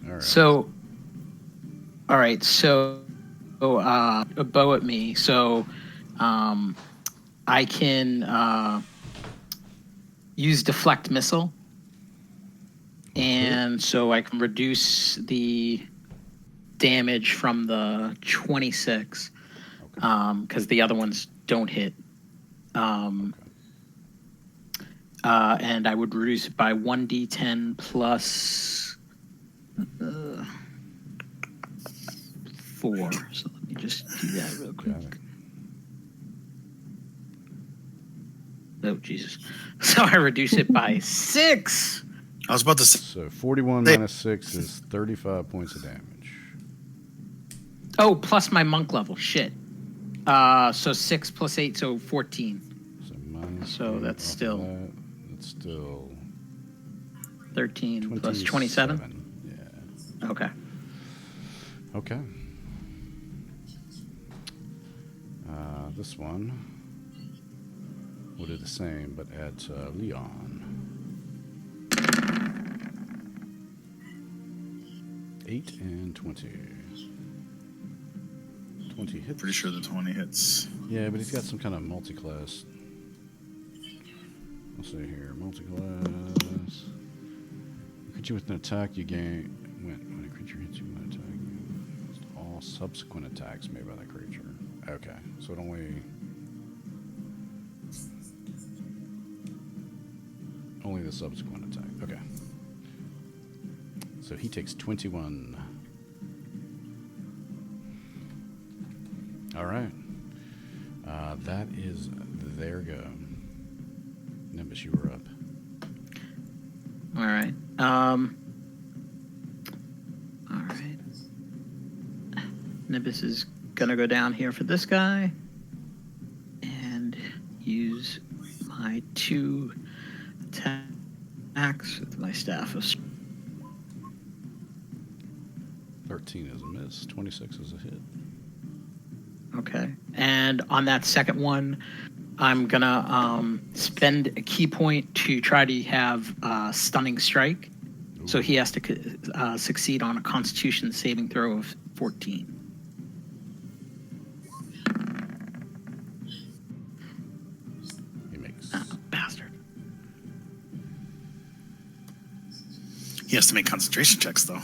All right. So, all right. So, a bow at me. So, I can use deflect missile, and so I can reduce the damage from the 26, because the other ones don't hit. And I would reduce it by 1d10 plus 4. So let me just do that real quick. Got it. Oh, Jesus. So I reduce it by 6. I was about to say. So 41 Hey. minus 6 is 35 points of damage. Oh, plus my monk level. Shit. So 6 plus 8, so 14. So minus So 8 that's off of still- that, that's still 13 plus 27. Yeah. Okay. Okay. This one will do the same, but at Leon. 8 and 20. 20 hits. Pretty sure the 20 hits. Yeah, but he's got some kind of multi-class. Let's see here. Multi-class. Hit you with an attack, you gain When a creature hits you with an attack, it's all subsequent attacks made by that creature. Okay, so it only the subsequent attack. Okay. So he takes 21. All right. That is their go. Nimbus, you were up. All right. All right. Nimbus is gonna go down here for this guy and use my 2 attacks with my staff of. 13 is a miss. 26 is a hit. Okay. And on that second one, I'm gonna spend a key point to try to have stunning strike. Ooh. So he has to succeed on a Constitution saving throw of 14. He makes. Bastard. He has to make concentration checks, though.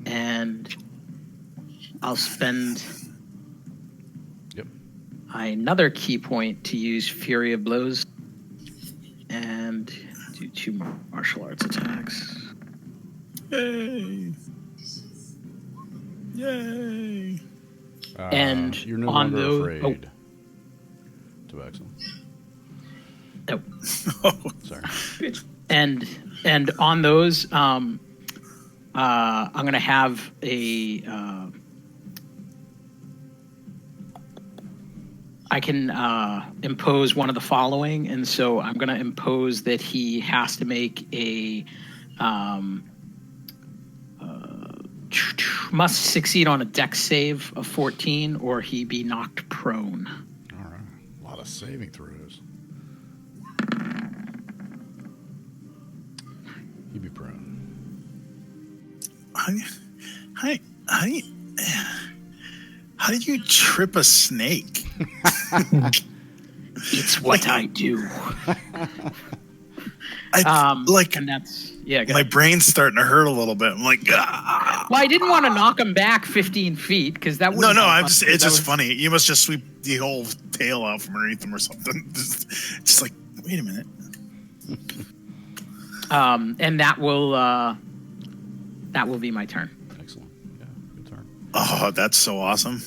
And I'll spend Yep. another key point to use Fury of Blows and do 2 more martial arts attacks. Yay! Yay! And you're no on longer those- afraid. Tabaxi. Nope. Oh, Sorry. And on those, I'm gonna have a. I can impose one of the following, and so I'm gonna impose that he has to make a. Must succeed on a dex save of 14, or he be knocked prone. All right. A lot of saving throws. He'd be prone. How do you trip a snake? It's what I do. And that's go my ahead. brain's starting to hurt a little bit. I'm like, ah. Well, I didn't want to knock him back 15 feet because that would. No, it's just funny. You must just sweep the whole tail out from underneath him or something. Just like, wait a minute. And that will be my turn. Excellent. Yeah, good turn. Oh, that's so awesome.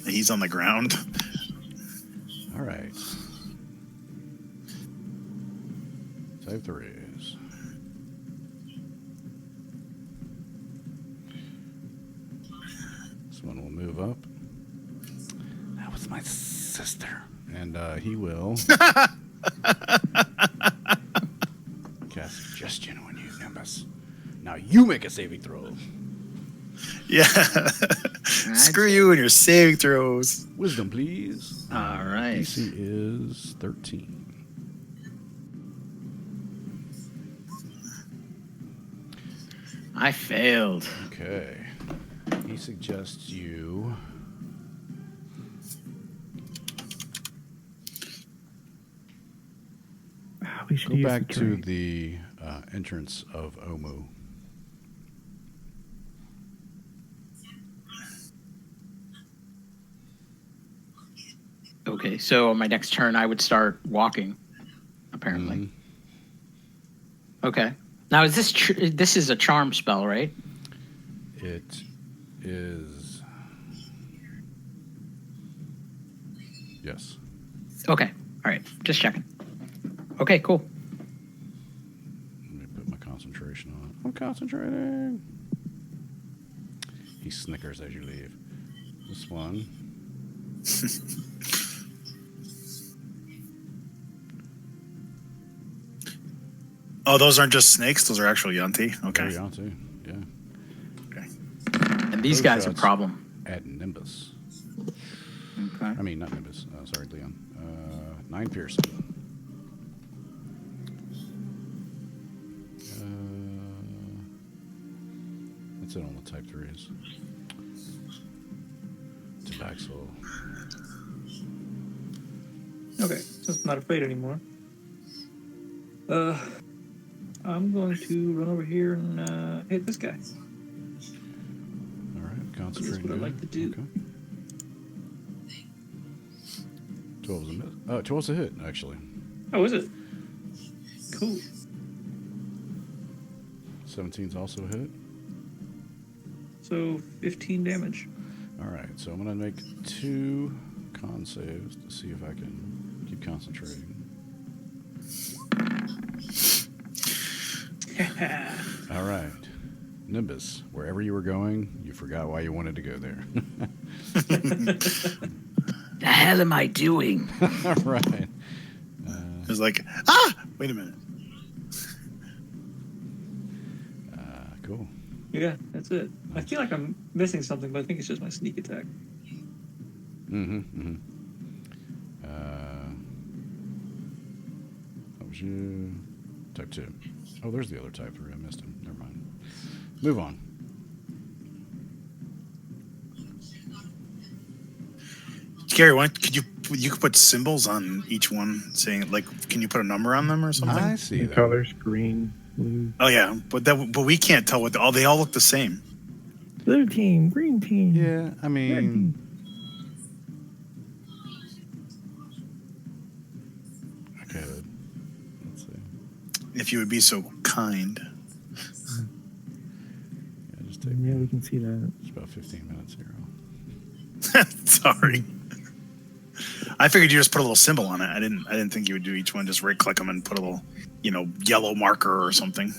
He's on the ground. All right. Save threes. This one will move up. That was my sister. And he will cast Suggestion on you, Nimbus. Now you make a saving throw. Yeah. Screw you and your saving throws. Wisdom, please. All right. DC is 13. I failed. Okay. He suggests you We should go use back the to terrain. the entrance of Omu. Okay, so on my next turn, I would start walking. Apparently. Mhm. Okay. Now, is this this is a charm spell, right? It is. Yes. Okay. All right. Just checking. Okay. Cool. Let me put my concentration on it. I'm concentrating. He snickers as you leave. This one. Oh, those aren't just snakes. Those are actual Yanti. Okay. Very on too. Yeah. Okay. And these Those guys are a shots. problem. At Nimbus. Okay. I mean, not Nimbus. Sorry, Leon. 9 piercing. That's it on the type 3s. Tabaxi. Okay, so it's not afraid anymore. I'm going to run over here and hit this guy. All right, concentrate. what I like to do. Okay. 12 is a miss. 12's a hit, actually. Oh, is it? Cool. 17's also a hit. So 15 damage. All right, so I'm going to make 2 con saves to see if I can keep concentrating. All right. Nimbus, wherever you were going, you forgot why you wanted to go there. The hell am I doing? All right. It's like, wait a minute. Cool. Yeah, that's it. I feel like I'm missing something, but I think it's just my sneak attack. That was you. Type 2. Oh, there's the other type 3. I missed him. Never mind. Move on. Gary, you could put symbols on each one, saying like, can you put a number on them or something? I see The that. colors, green, blue. Oh yeah, but we can't tell what they all look the same. Blue team, green team. Yeah, I red mean, team. I could. Let's see. If you would be so kind. Yeah, just take Yeah, we can see that. it's about 15 minutes here. Sorry. I figured you just put a little symbol on it. I didn't think you would do each one. Just right click them and put a little, yellow marker or something.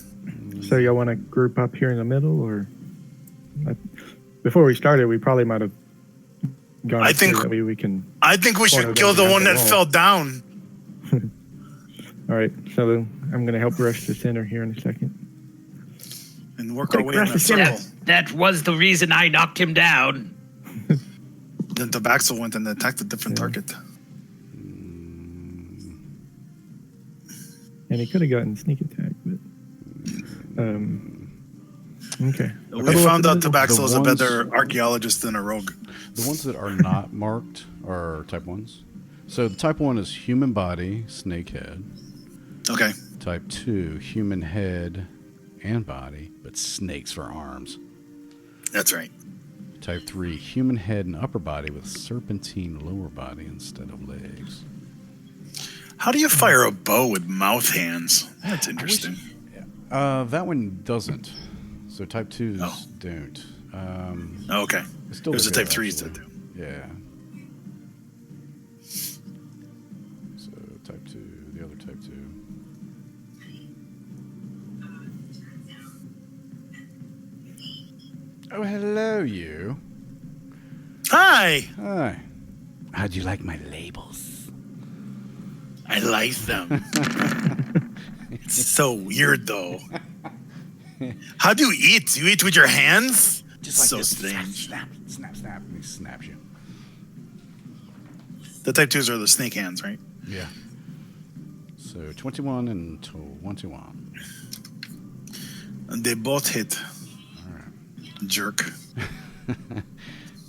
So y'all want to group up here in the middle, or before we started, we probably might have gone. I up here, think- that way we can. I think we Corner should them kill the against one the that wall. fell down. All right, so I'm going to help rush the center here in a second. And work our Quick, way in rush a the center. circle. That was the reason I knocked him down. Then Tabaxo went and attacked a different Yeah. target. And he could have gotten sneak attack, but okay. We Huddle up found in out the middle. Tabaxo is a ones- better archaeologist than a rogue. The ones that are not marked are type 1s. So the type 1 is human body, snake head. Okay. Type 2, human head and body, but snakes for arms. That's right. Type 3, human head and upper body with serpentine lower body instead of legs. How do you fire a bow with mouth hands? That's interesting. That one doesn't. So type 2s Oh. don't. Okay. It's still There's the a type hit, 3s that actually. do. Yeah. So type 2, the other type 2. Oh, hello, you. Hi. Hi. How'd you like my labels? I like them. It's so weird, though. How do you eat? Do you eat with your hands? Just like so this. strange. Snap, snap, snap. And he snaps you. The type 2s are the snake hands, right? Yeah. So 21 and 21. And they both hit. All right. Jerk.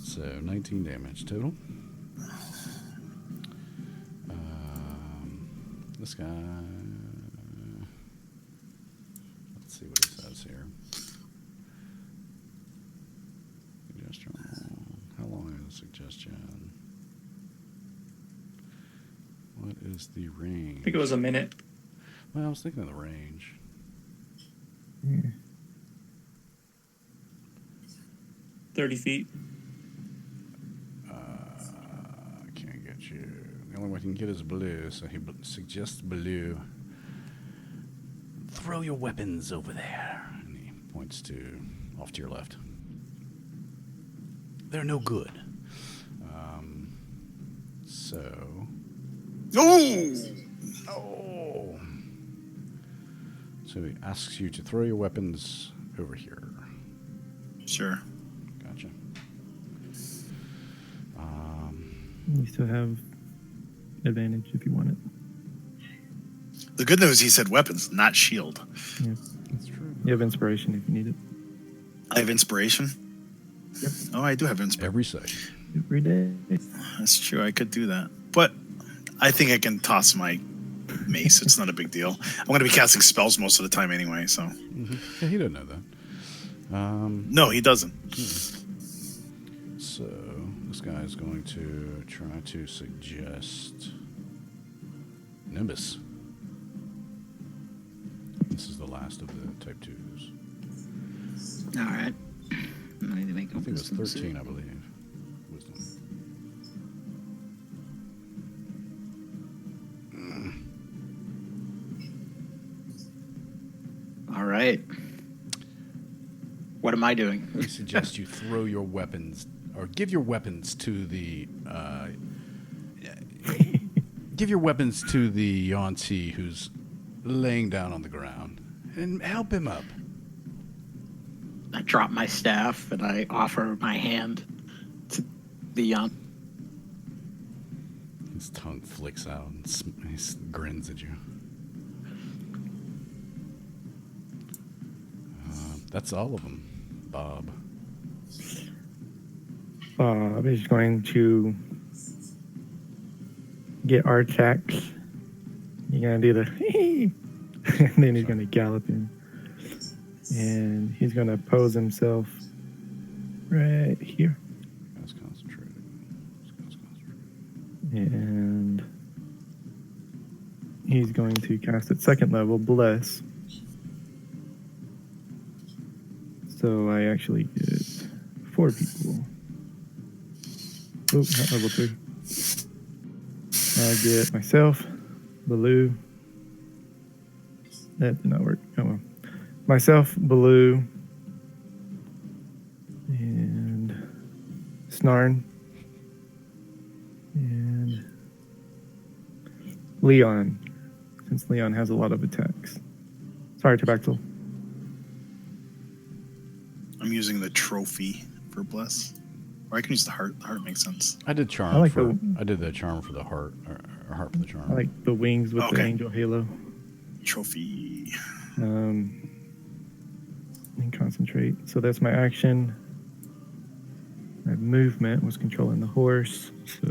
So 19 damage total. This guy. Let's see what he says here. Suggestion. How long is the suggestion? What is the range? I think it was a minute. Well, I was thinking of the range. Yeah. 30 feet. I can't get you. The only way I can get is blue, so he suggests blue. Throw your weapons over there. And he points to off to your left. They're no good. So. Oh! Oh! So he asks you to throw your weapons over here. Sure. Gotcha. You still have advantage if you want it. The good news, he said weapons, not shield. Yeah. That's true. You have inspiration if you need it. I have inspiration. Yep. Oh, I do have inspiration. Every session. Every day. That's true. I could do that. But I think I can toss my mace. It's not a big deal. I'm going to be casting spells most of the time anyway, so. Yeah, he didn't know that. No, he doesn't. So this guy is going to try to suggest Nimbus. This is the last of the type 2s. All right. I need to make a I think it was wisdom 13, save. I believe. Wisdom. All right. What am I doing? I suggest you throw your weapons, or give your weapons to the Yanti who's laying down on the ground, and help him up. I drop my staff and I offer my hand to the young. His tongue flicks out and he grins at you. That's all of them, Bob. Bob is going to get Artax. You're going to do the and then he's going to gallop in. And he's going to pose himself right here. That's concentrated. And he's going to cast at second level, Bless. So I actually get 4 people. Oh, not level 3. I get myself, Baloo. That did not work. Oh well. Myself, Baloo, and Snarn, and Leon, since Leon has a lot of attacks. Sorry, Tabaxel. I'm using the trophy for Bless. Or I can use the heart. The heart makes sense. I did charm I like for. I did the charm for the heart, or heart for the charm. I like the wings with the Okay. angel halo. Trophy. And concentrate. So that's my action. My movement was controlling the horse. So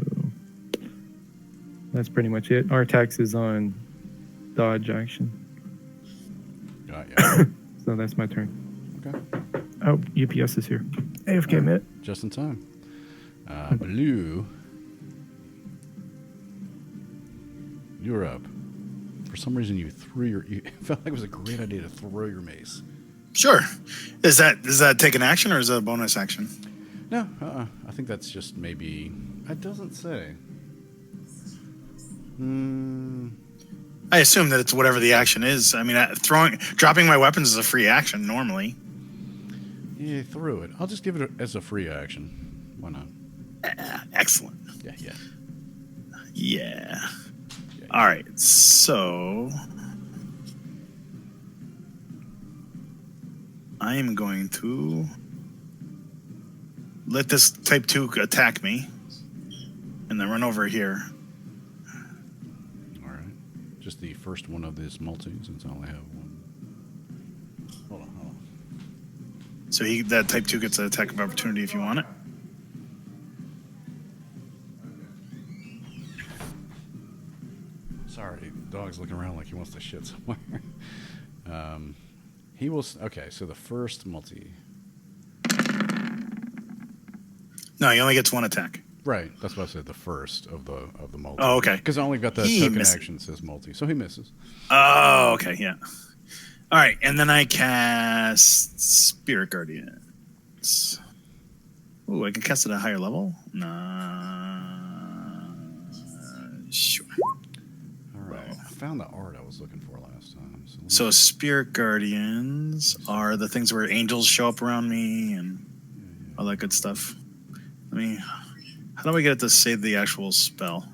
that's pretty much it. Our attacks is on dodge action. Yeah. So that's my turn. Okay. Oh, UPS is here. AFK minute. Just in time. Blue, you're up. For some reason, you threw your. It felt like it was a great idea to throw your mace. Sure. Does that take an action or is that a bonus action? No, I think that's just maybe. It doesn't say. I assume that it's whatever the action is. I mean, dropping my weapons is a free action normally. Yeah, threw it. I'll just give it as a free action. Why not? Excellent. Yeah. Yeah. All right. So I am going to let this type 2 attack me and then run over here. All right. Just the first one of this multi, since I only have one. Hold on. So that type 2 gets an attack of opportunity if you want it. Sorry, dog's looking around like he wants to shit somewhere. He will. Okay, so the first multi. No, he only gets 1 attack. Right, that's what I said. The first of the multi. Oh, okay. Because I only got the He token misses. action says multi, so he misses. Oh, okay, yeah. All right, and then I cast Spirit Guardians. Ooh, I can cast it at a higher level? Nah. Sure. All right, I found the art I was looking for last time. So Spirit Guardians are the things where angels show up around me and all that good stuff. How do I get it to say the actual spell?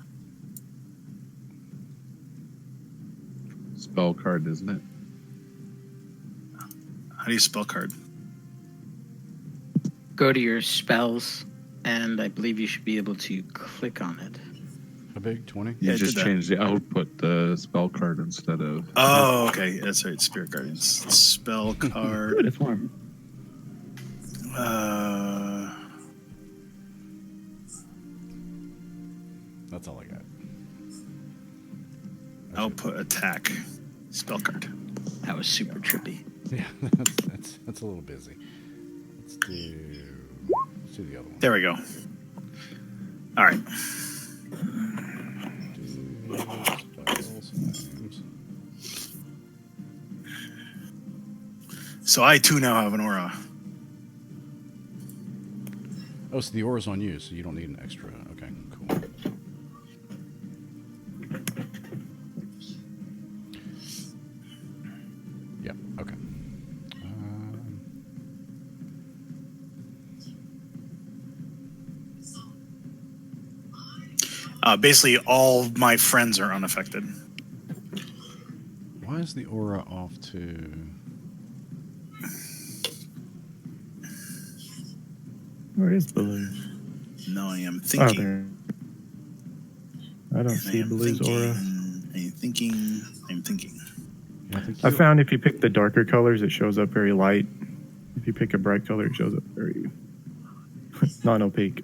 Spell card, isn't it? How do you spell card? Go to your spells, and I believe you should be able to click on it. a big 20. You Yeah, I just did that. changed the output to spell card instead of. Oh, okay. That's right. Spirit Guardians. Spell card. Good, it's warm. That's all I got. Output attack. Spell card. That was super trippy. Yeah, that's a little busy. Let's do the other one. There we go. All right. So I too now have an aura. Oh, so the aura's on you, so you don't need an extra. Okay, cool. Yep. Okay. Basically, all my friends are unaffected. Why is the aura off to? Where is Baloo? No, I am Oh, thinking. there. I don't I see am Baloo's thinking. aura. I'm thinking. I'm thinking. Yeah, I think I you- found if you pick the darker colors, it shows up very light. If you pick a bright color, it shows up very non-opaque.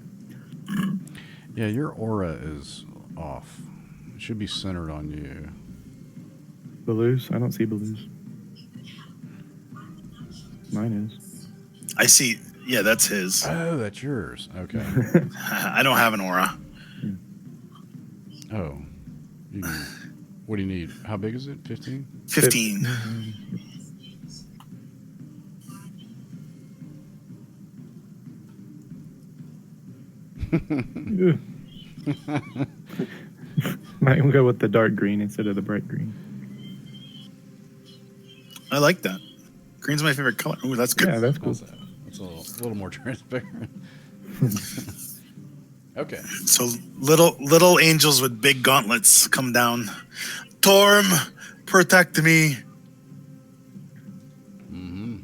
Yeah, your aura is off. It should be centered on you. Baloo's? I don't see Baloo's. Mine is. I see. Yeah, that's his. Oh, that's yours. Okay. I don't have an aura. Oh. You can, what do you need? How big is it? 15? 15. Ugh. Might go with the dark green instead of the bright green. I like that. Green's my favorite color. Ooh, that's good. Yeah, that's cool. That's a little more transparent. Okay. So little angels with big gauntlets come down. Torm, protect me. Mm-hmm.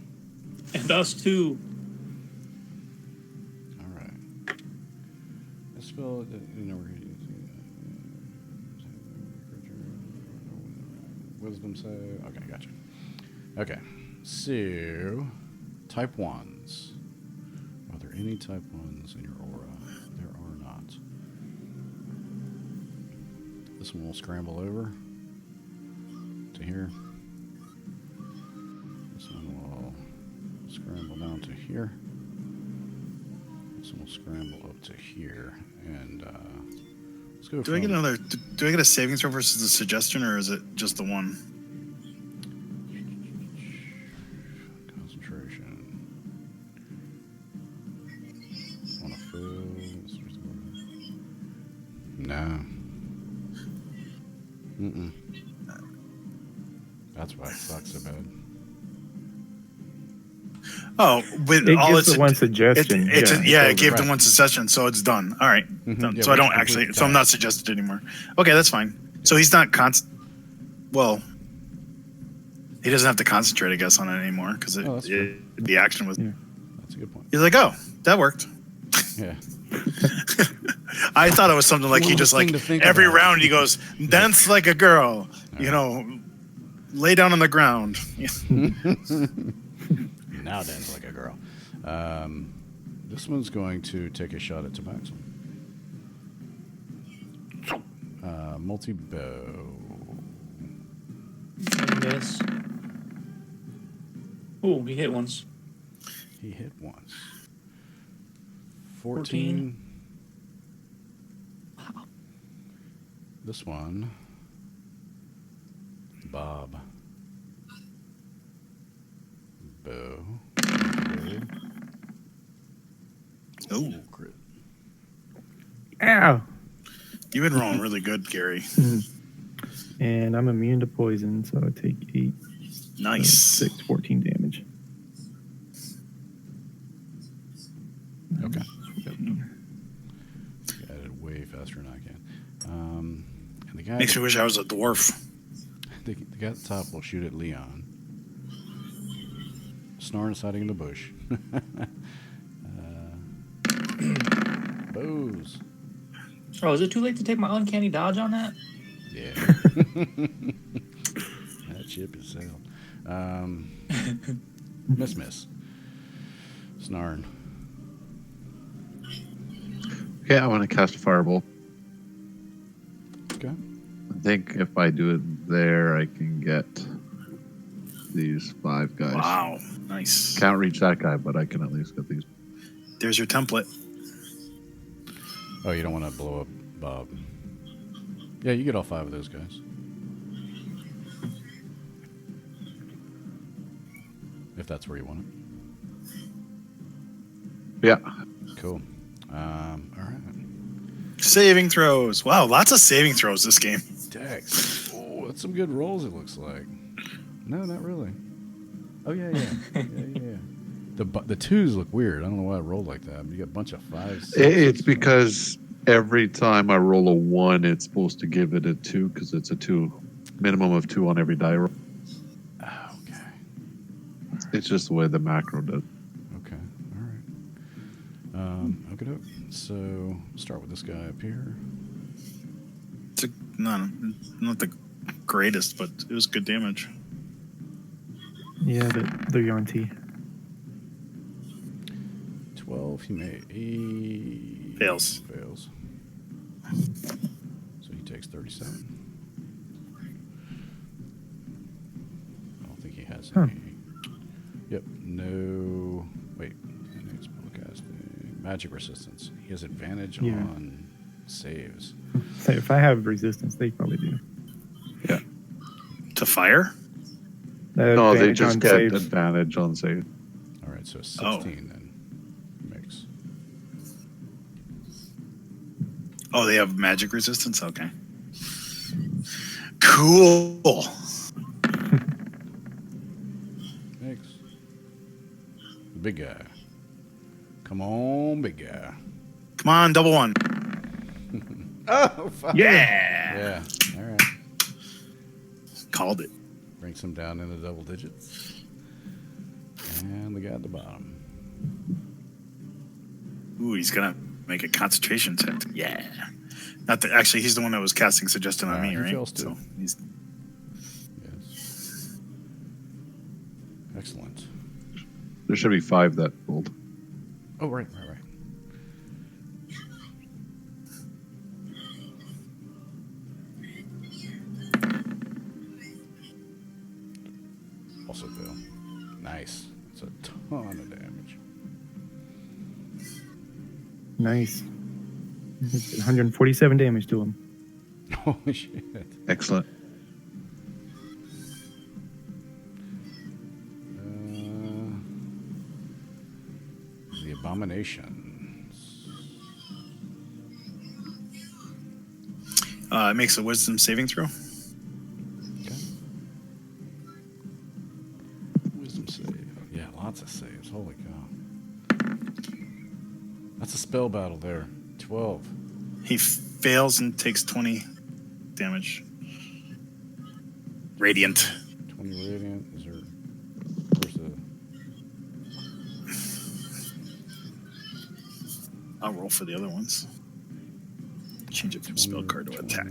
And us too. All right. I spell wisdom save. Okay, gotcha. Okay. So, type 1s. Are there any type 1s in your aura? There are not. This one will scramble over to here. This one will scramble down to here. This one will scramble up to here. And let's go Do I get another? Do I get a saving throw versus a suggestion, or is it just the one? Concentration. On a fill. No. Mm-mm. That's why it sucks so bad. Oh, with It all gives its the one suggestion. it tells gave it. the one suggestion, so it's done. All right, done. Yeah, So I we don't complete actually. the So I'm not task. suggested anymore. Okay, that's fine. So he's not Well, he doesn't have to concentrate, I guess, on it anymore because Oh, that's true. the action was. Yeah. That's a good point. He's like, oh, that worked. Yeah. I thought it was something like he Coolest just like thing to think every about. round he goes dance like a girl, you know, lay down on the ground. Now dance like a girl. This one's going to take a shot at Tabaxum. Multi-bow. Yes. Oh, he hit once. He hit once. 14. Wow. This one. Bob. Bow. Oh, Crit. Ow! you've been rolling really good, Gary. And I'm immune to poison, so I take 8, Nice. 6, 14 damage. Okay. Got it way faster than I can. And the guy, Makes me wish I was a dwarf. the guy at the top will shoot at Leon. Snarn's hiding in the bush. Bows. Oh, is it too late to take my uncanny dodge on that? Yeah. That ship is sailed. Miss. Snarn. Okay, I want to cast a firebolt. Okay. think if I do it there, I can get these 5 guys. Wow, nice. Can't reach that guy, but I can at least get these. There's your template. Oh, you don't want to blow up Bob. Yeah, you get all 5 of those guys. If that's where you want it. Yeah. Cool. All right. Saving throws. Wow, lots of saving throws this game. Dex. Oh, that's some good rolls, it looks like. No, not really. Oh, yeah. The 2s look weird. I don't know why I rolled like that. You got a bunch of 5s. It's because every time I roll a 1, it's supposed to give it a 2 because it's a 2. Minimum of 2 on every die roll. Oh, okay. It's just the way the macro does. Okay. All right. Okay. So, start with this guy up here. It's not the greatest, but it was good damage. Yeah, the Yanti. 12. He Fails. So he takes 37. I don't think he has any. Yep. No. Wait. Magic resistance. He has advantage on saves. So if I have resistance, they probably do. Yeah. To fire? No, they Advantage just on get saves. advantage on save. All right. So 16 then. Mix. Oh, they have magic resistance? Okay. Cool. Mix. The big guy. Come on, big guy. Come on, double 1. Oh, fuck. Yeah. All right. Called it. Brings him down into double digits. And the guy at the bottom. Ooh, he's going to make a concentration check. Yeah. Not that, actually, he's the one that was casting suggestion on me, He right? fails too. So he's Yes. Excellent. There should be 5 that rolled. Oh, right. Also fail. Nice. That's a ton of damage. Nice. 147 damage to him. Holy shit. Excellent. The Abominations. it makes a wisdom saving throw. Okay. Wisdom save. Yeah, lots of saves. Holy cow. That's a spell battle there. 12. He fails and takes 20 damage. Radiant. 20 radiant. Is there... Where's the... I'll roll for the other ones. Change it from spell card to attack.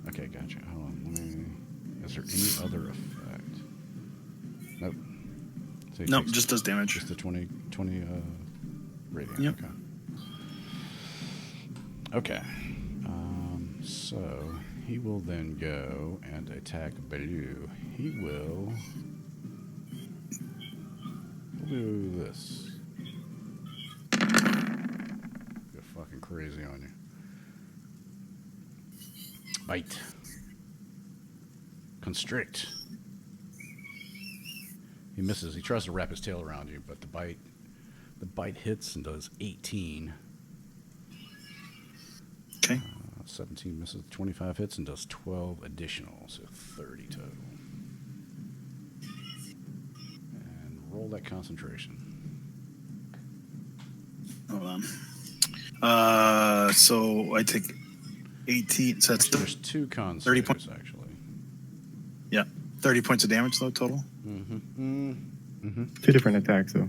Okay, gotcha. Hold on. Let me... Is there any other effect? Nope. So he Nope, takes just does damage. just the 20 radiant. Yep. Okay. So he will then go and attack Blue. He will do this. Go fucking crazy on you. Bite. Constrict. He misses. He tries to wrap his tail around you, but the bite hits and does 18. Okay. 17 misses, 25 hits and does 12 additional, so 30 total. And roll that concentration. Hold on. So I take 18. So that's There's 2 con 30 saves, points. actually. Yeah, 30 points of damage though total. Two different attacks, though.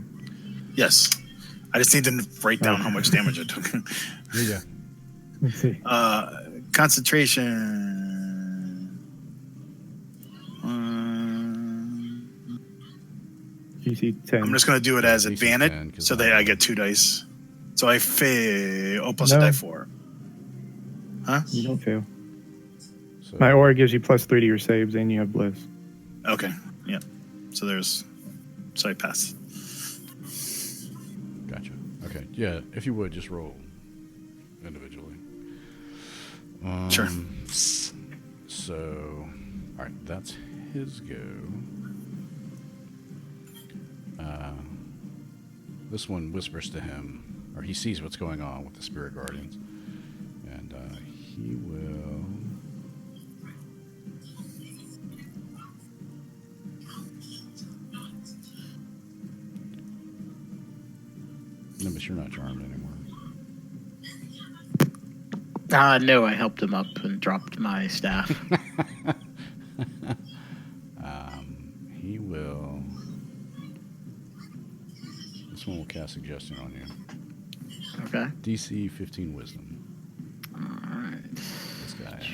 Yes. I just need to write down how much damage I took. There you go. Let's see. Concentration. GC 10. I'm just going to do it as DC 10, advantage 'cause so that I get 2 dice. So I fail. Oh, plus No. a die 4. Huh? You don't fail. So, My aura gives you +3 to your saves, and you have bliss. Okay. Yeah. So there's sight pass. Gotcha. Okay. Yeah. If you would just roll individually. Sure. So, all right, that's his go. This one whispers to him, or he sees what's going on with the spirit guardians, and he will. Nimbus, you're not charmed anymore. No, I helped him up and dropped my staff. He will. This one will cast suggestion on you. Okay. DC 15 Wisdom. All right. This guy.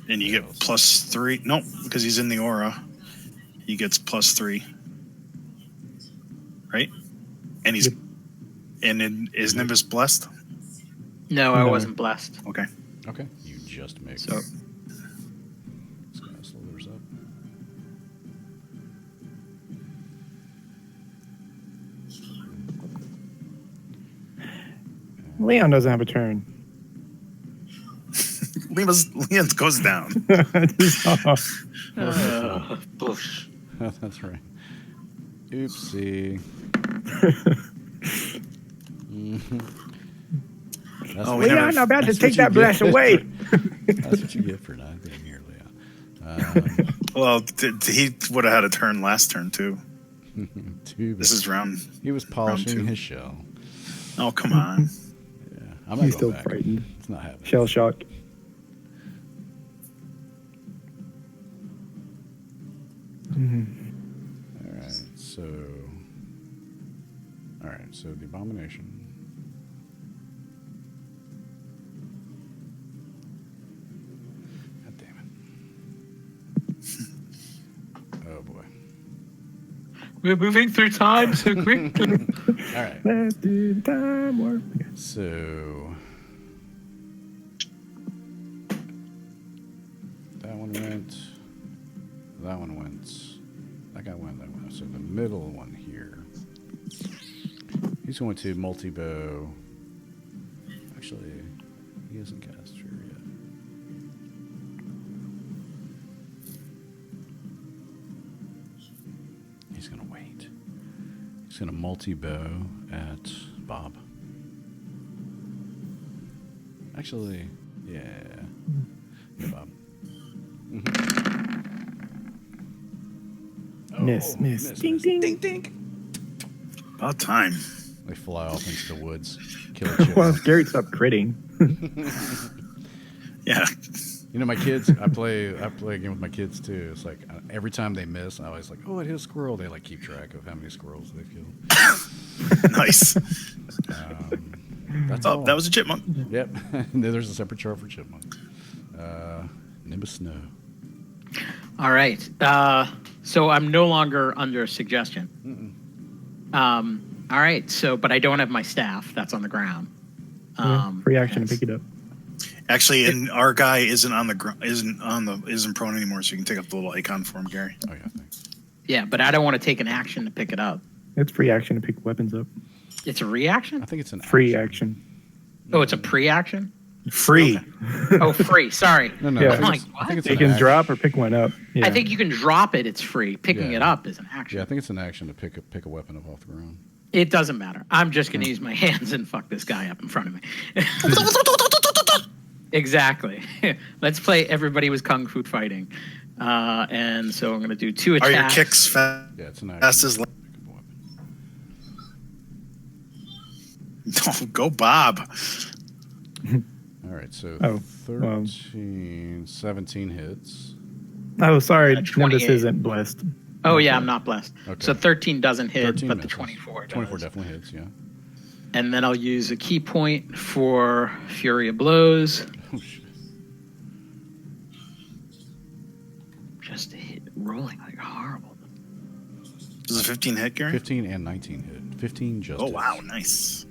And you get +3. Nope, because he's in the aura. He gets +3. Right? And he's. Yep. And then, is Nimbus blessed? No, I No. wasn't blessed. Okay. Okay. You just make. So This guy slithers up. Leon doesn't have a turn. Leon goes down. bush. That's right. Oopsie. That's Oh, what- we never- Leon, I'm about to that's take what you that blast get. away. That's what you get for not being here, Leon. Well, he would have had a turn last turn, too. Too bad. This is round. He was polishing two. his shell. Oh, come on. Yeah, I'm not He's going still back. frightened. It's not happening. Shell shock. All right, so. All right, so the abomination. God damn it! Oh boy! We're moving through time so quickly. All right, Let's do the time warp. so that one went. That one went. That guy went. That went. So the middle one here. He's going to multi-bow. Actually, he hasn't cast her yet. He's going to wait. He's going to multi-bow at Bob. Actually, yeah. Yeah, Bob. Miss, miss. Ding, ding. Ding, ding. About time. They fly off into the woods. Kill a chipmunk. Well, Gary stopped critting. Yeah. You know, my kids, I play a game with my kids too. It's like every time they miss, I always like, oh, it hit a squirrel. They like keep track of how many squirrels they've killed. Nice. That's Oh, all. that was a chipmunk. Yep. And then there's a separate chart for chipmunk. Nimbus Snow. All right. So I'm no longer under suggestion. All right. So, but I don't have my staff. That's on the ground. Free action to pick it up. Actually, and our guy isn't on the isn't prone anymore, so you can take up the little icon for him, Gary. Oh, yeah, thanks. Yeah, but I don't want to take an action to pick it up. It's free action to pick weapons up. It's a reaction? I think it's an Free action. action. Oh, it's a pre-action? Free. Oh, free. Sorry. No, no. Yeah. I think I'm it's- like, I think it's You an can action. drop or pick one up. Yeah. I think you can drop it. It's free. Picking Yeah. it up is an action. Yeah, I think it's an action to pick a weapon up off the ground. It doesn't matter. I'm just going to use my hands and fuck this guy up in front of me. Exactly. Let's play Everybody Was Kung Fu Fighting. And so I'm going to do 2 attacks. Are your kicks fast Yeah, it's an action. as to pick up a weapon. No, go Bob. All right, so Oh, 13, 17 hits. Oh, sorry. 28. Nimbus isn't blessed. Oh, yeah, I'm not blessed. Okay. So 13 doesn't hit, 13 but the misses. 24 does. 24 definitely hits, yeah. And then I'll use a key point for Fury of Blows. Oh, shit. Just hit, rolling like horrible. Does a 15 hit, Gary? 15 and 19 hit. 15 just Oh, hits. wow. Nice.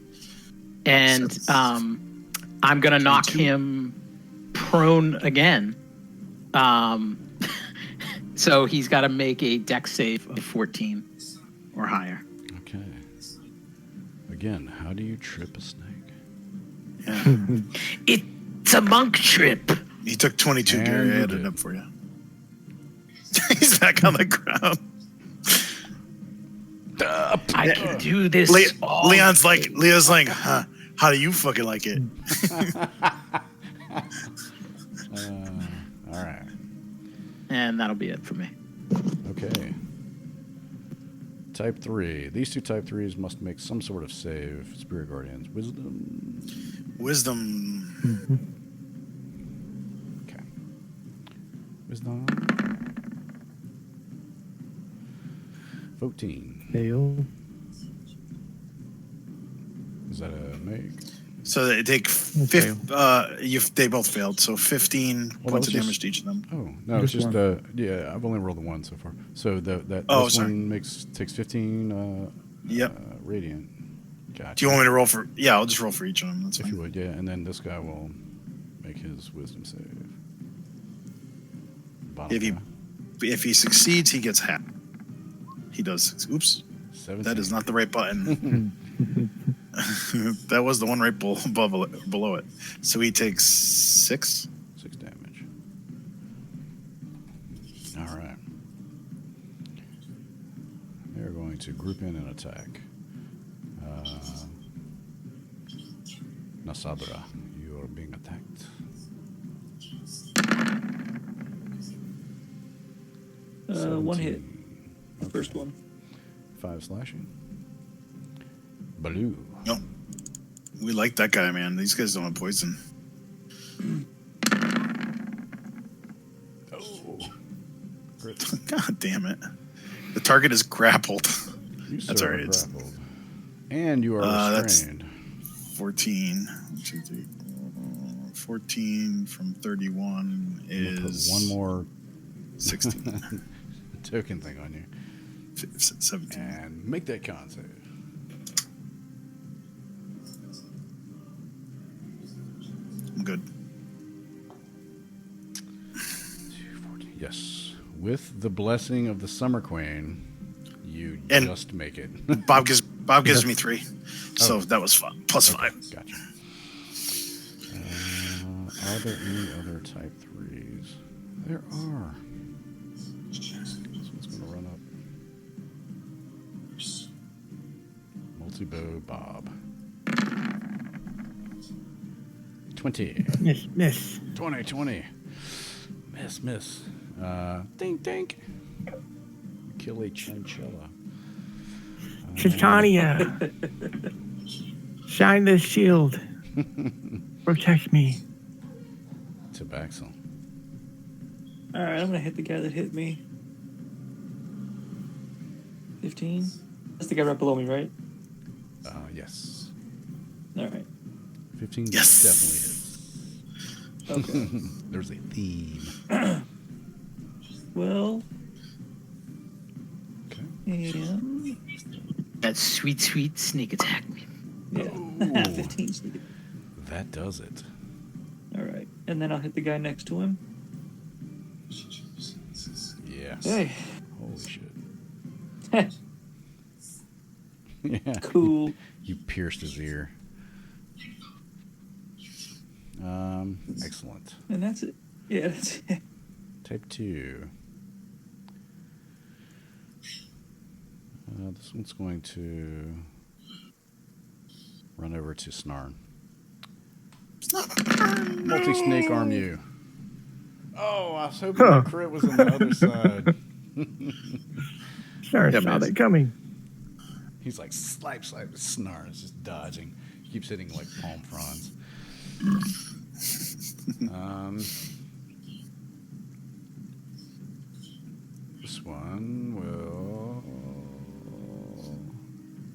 And I'm gonna knock 22. him prone again. So he's got to make a dex save of 14 or higher. Okay. Again, how do you trip a snake? Yeah. It's a monk trip. He took 22, And Gary. I you added did. it up for you. He's back on the ground. I can do this. all Leon's day. like, huh? How do you fucking like it? All right. And that'll be it for me. Okay. Type 3. These two type 3s must make some sort of save. Spirit Guardians. Wisdom. Wisdom. Okay. Wisdom. 14. Fail. Is that a make? So they take fail. they both failed. So 15 that points was of damage just- to each of them. Oh, no, it's Just just yeah, I've only rolled the one so far. So that Oh, this sorry. one takes 15 Yep. radiant. Gotcha. Do you want me to roll for? Yeah, I'll just roll for each of them. That's If you fine. would, yeah, and then this guy will make his wisdom save. Bottom If he- guy. If he succeeds, he gets half. He does. Oops, 17. that is not the right button. That was the one right below it. So he takes 6. 6 damage. All right. They're going to group in and attack. Nasadra, you are being attacked. One hit. 17. First one. 5 slashing. Baloo. No, we like that guy, man. These guys don't have poison. Oh. God damn it! The target is grappled. You That's sir all are right. It's grappled. And you are that's- restrained. 14. 1, 2, 3, 4, 14 from 31 I'm gonna put is one more 16. token thing on you. 17. And make that con save. I'm good. 214. Yes. With the blessing of the Summer Queen, you And- just make it. Bob gives me 3, so Oh. that was fun. Plus 5. Gotcha. Are there any other type 3s? There are. This one's going to run up. Multi-bow Bob. 20. Miss. 20, 20. Miss. Dink, dink. Kill a chinchilla. Titania. Shine this shield. Protect me. Tabaxel. All right, I'm gonna hit the guy that hit me. 15. That's the guy right below me, right? Yes. All right. 15 Yes. definitely hits. Okay. There's a theme. Well. Okay. And That sweet, sweet sneak attack. yeah, Ooh. 15. sneak. That does it. All right, and then I'll hit the guy next to him. Yes. Hey, Holy shit. Yeah. cool. You pierced his ear. Excellent. And that's it. Yeah, that's it. Type 2. This one's going to run over to Snarn. Multi-snake arm you. Oh, I was hoping the crit was on the other side. Sure, Yeah, saw man. that coming. He's like, slipe, Snarn is just dodging. Keeps hitting like palm fronds. This one will...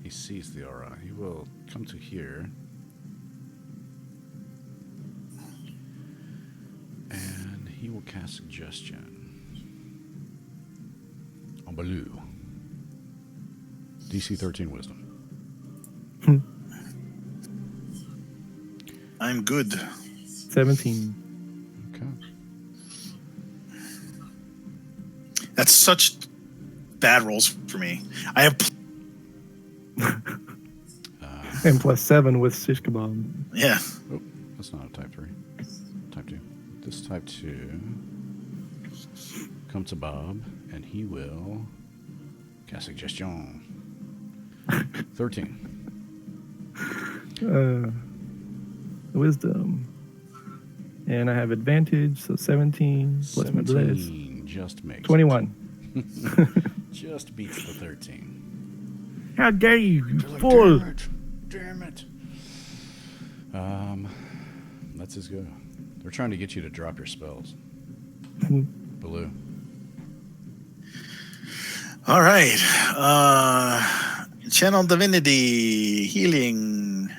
He sees the aura. He will come to here. And he will cast Suggestion on Baloo. DC 13 Wisdom. I'm good. 17. Okay. That's such bad rolls for me. I have. And plus 7 with shish kebab. Yeah. Oh, that's not a type 3. Type 2. This type 2 comes to Bob, and he will cast Suggestion. 13. Wisdom. And I have advantage, so 17 plus my bless. 17 just makes 21. Just beats the 13. How dare you, you They're like, fool! Damn it. That's his go. They're trying to get you to drop your spells. Baloo. All right. Channel Divinity. Healing.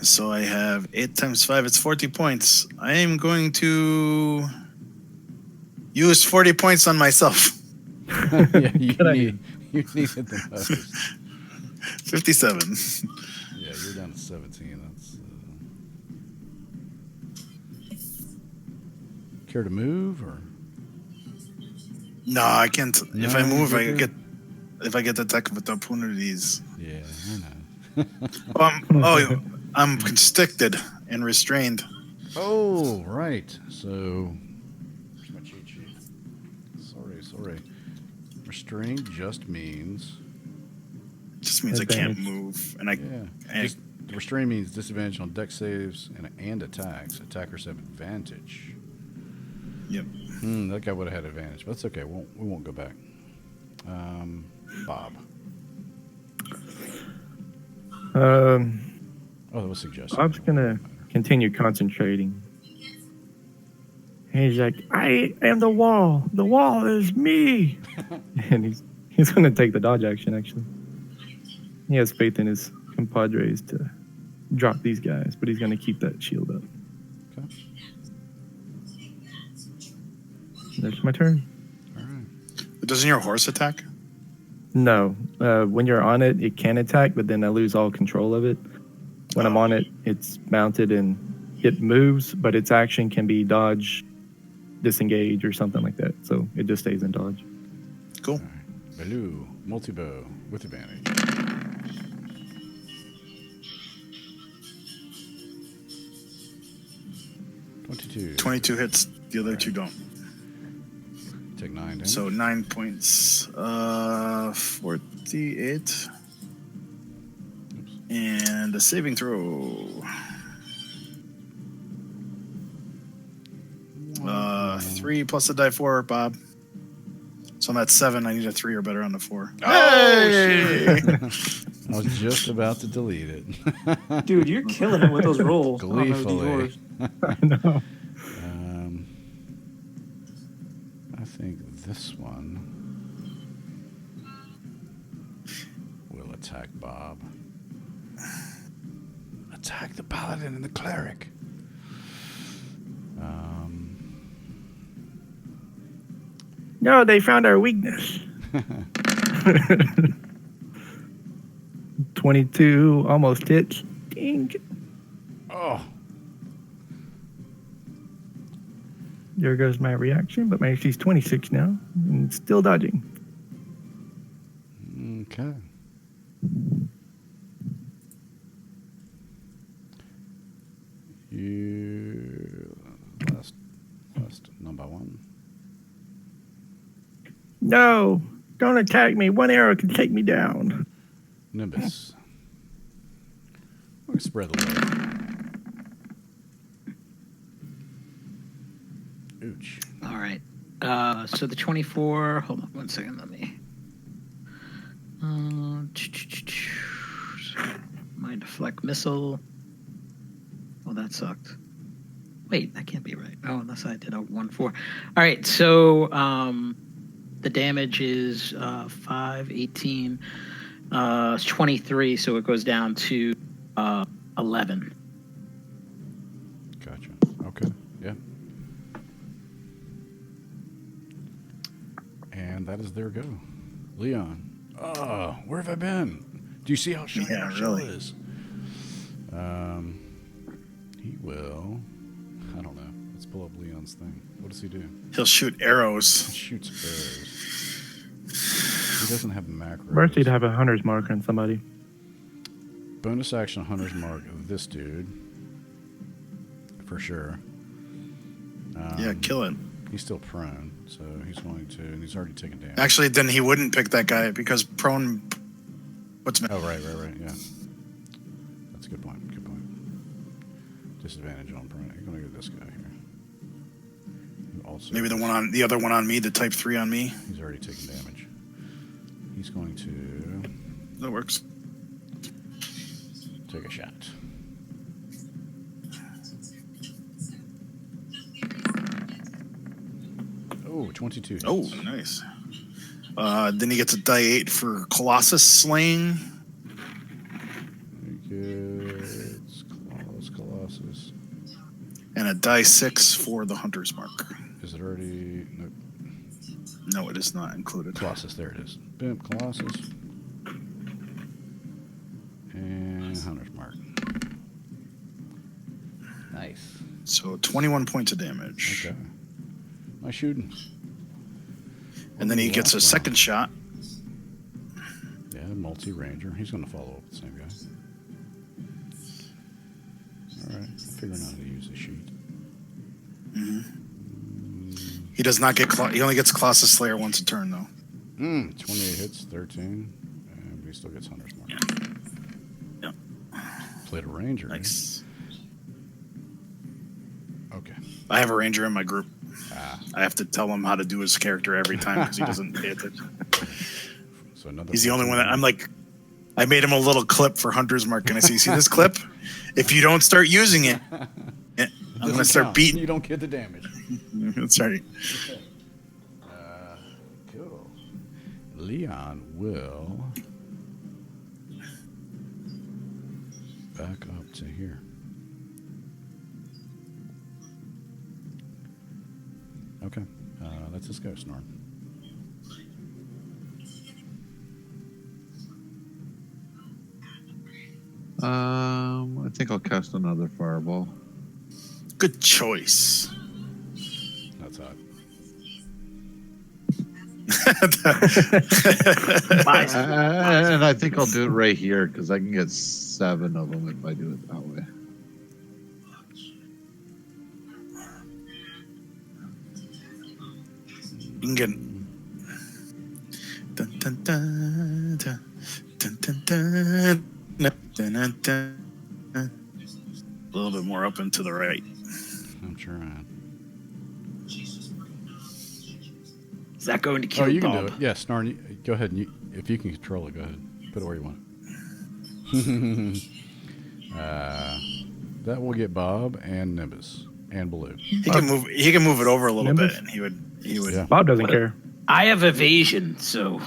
So I have 8 times 5. It's 40 points. I am going to use 40 points on myself. Yeah, you Good need it the most. 57. Yeah, you're down to 17. That's care to move or No, I can't. If I No, move, you're good. if I get the attack with opportunities. yeah, I know. I'm constricted and restrained. Oh, right. So where's my cheat sheet? Sorry. Restrained just means Just means I can't Advantage. move, and I just restrained means disadvantage on dex saves and attacks. Attackers have advantage. Yep. That guy would have had advantage, but that's okay. We won't go back. Bob. Oh, that was suggested. Bob's gonna continue concentrating. He's like, I am the wall. The wall is me. And he's gonna take the dodge action. Actually, he has faith in his compadres to drop these guys, but he's gonna keep that shield up. Okay. That's my turn. All right. But doesn't your horse attack? No, when you're on it, it can attack, but then I lose all control of it. When I'm on it, it's mounted and it moves, but its action can be dodge, disengage, or something like that. So it just stays in dodge. Cool. All right. Baloo, multi-bow with advantage. $22. 22 hits. The other two don't. Take 9 damage. So 9 points. 48. Oops. And a saving throw. 3 plus a die 4, Bob. So that's 7. I need a 3 or better on the 4. Hey! I was just about to delete it. Dude, you're killing it with those rolls. Gleefully. I know. I think this one will attack Bob. Attack the paladin and the cleric. No, they found our weakness. 22 almost hits. Ding. Oh, There goes my reaction, but my AC's 26 now. And still dodging. okay. You last number 1. No, don't attack me. One arrow can take me down. Nimbus. We're gonna spread the load. Ooch. All right. So the 24. Hold on 1 second. Let me. My deflect missile. Oh, that sucked. Wait, that can't be right. Oh, unless I did a 1-4. All right. So the damage is 5, 18, 23. So it goes down to 11. Gotcha. Okay. Yeah. And And that is their go. Leon. Oh, where have I been? Do you see how shiny Yeah, my shell really. is? He will. I don't know. Let's pull up Leon's thing. What does he do? He'll shoot He arrows. shoots arrows. He doesn't have macros. Mercy to have a hunter's mark on somebody. Bonus action hunter's mark of this dude. For sure. Yeah, kill it. He's still prone, so he's going to, and he's already taken damage. Actually, then he wouldn't pick that guy because prone. What's Oh, right, yeah. That's a good point. Disadvantage on prone. You're going to get this guy here. Who also, maybe the other one on me, the type 3 on me. he's already taken damage. He's going to That works. take a shot. Oh, 22. Oh, nice. Then he gets a die 8 for Colossus slaying. He gets Colossus. And a die 6 for the hunter's mark. Is it already? Nope. No, it is not included. Colossus, there it is. Boom, Colossus. And Hunter's Mark. Nice. So 21 points of damage. Okay. Nice shooting. And then he gets a Last second round. shot. Yeah, multi-ranger. He's going to follow up with the same guy. All right. Figuring out how to use the sheet. He does not get. He only gets Colossus Slayer once a turn, though. 28 hits, 13. And he still gets Hunter's Mark. Yep. Played a ranger. Nice. Okay. I have a ranger in my group. Ah. I have to tell him how to do his character every time because he doesn't pay attention. So another. He's the only one that I'm like. I made him a little clip for Hunter's Mark, and I say, "See this clip? If you don't start using it, I'm going to start beating." You don't get the damage. That's right. Cool. Leon will back up to here. Okay. That's this guy, Snorn. I think I'll cast another fireball. Good choice. That's hot. And I think I'll do it right here because I can get 7 of them if I do it that way. You can get. Dun, dun, dun, dun, dun, dun, dun, dun, dun, dun. A little bit more up and to the right. I'm trying. Is that going to kill Oh, you can Bob? do it. Yeah, Snorn, go ahead. And if you can control it, go ahead. Put it where you want it. That will get Bob and Nimbus and Baloo. He can move. He can move it over a little Nimbus? bit, and he would. He would. Yeah. Bob doesn't What? care. I have evasion, so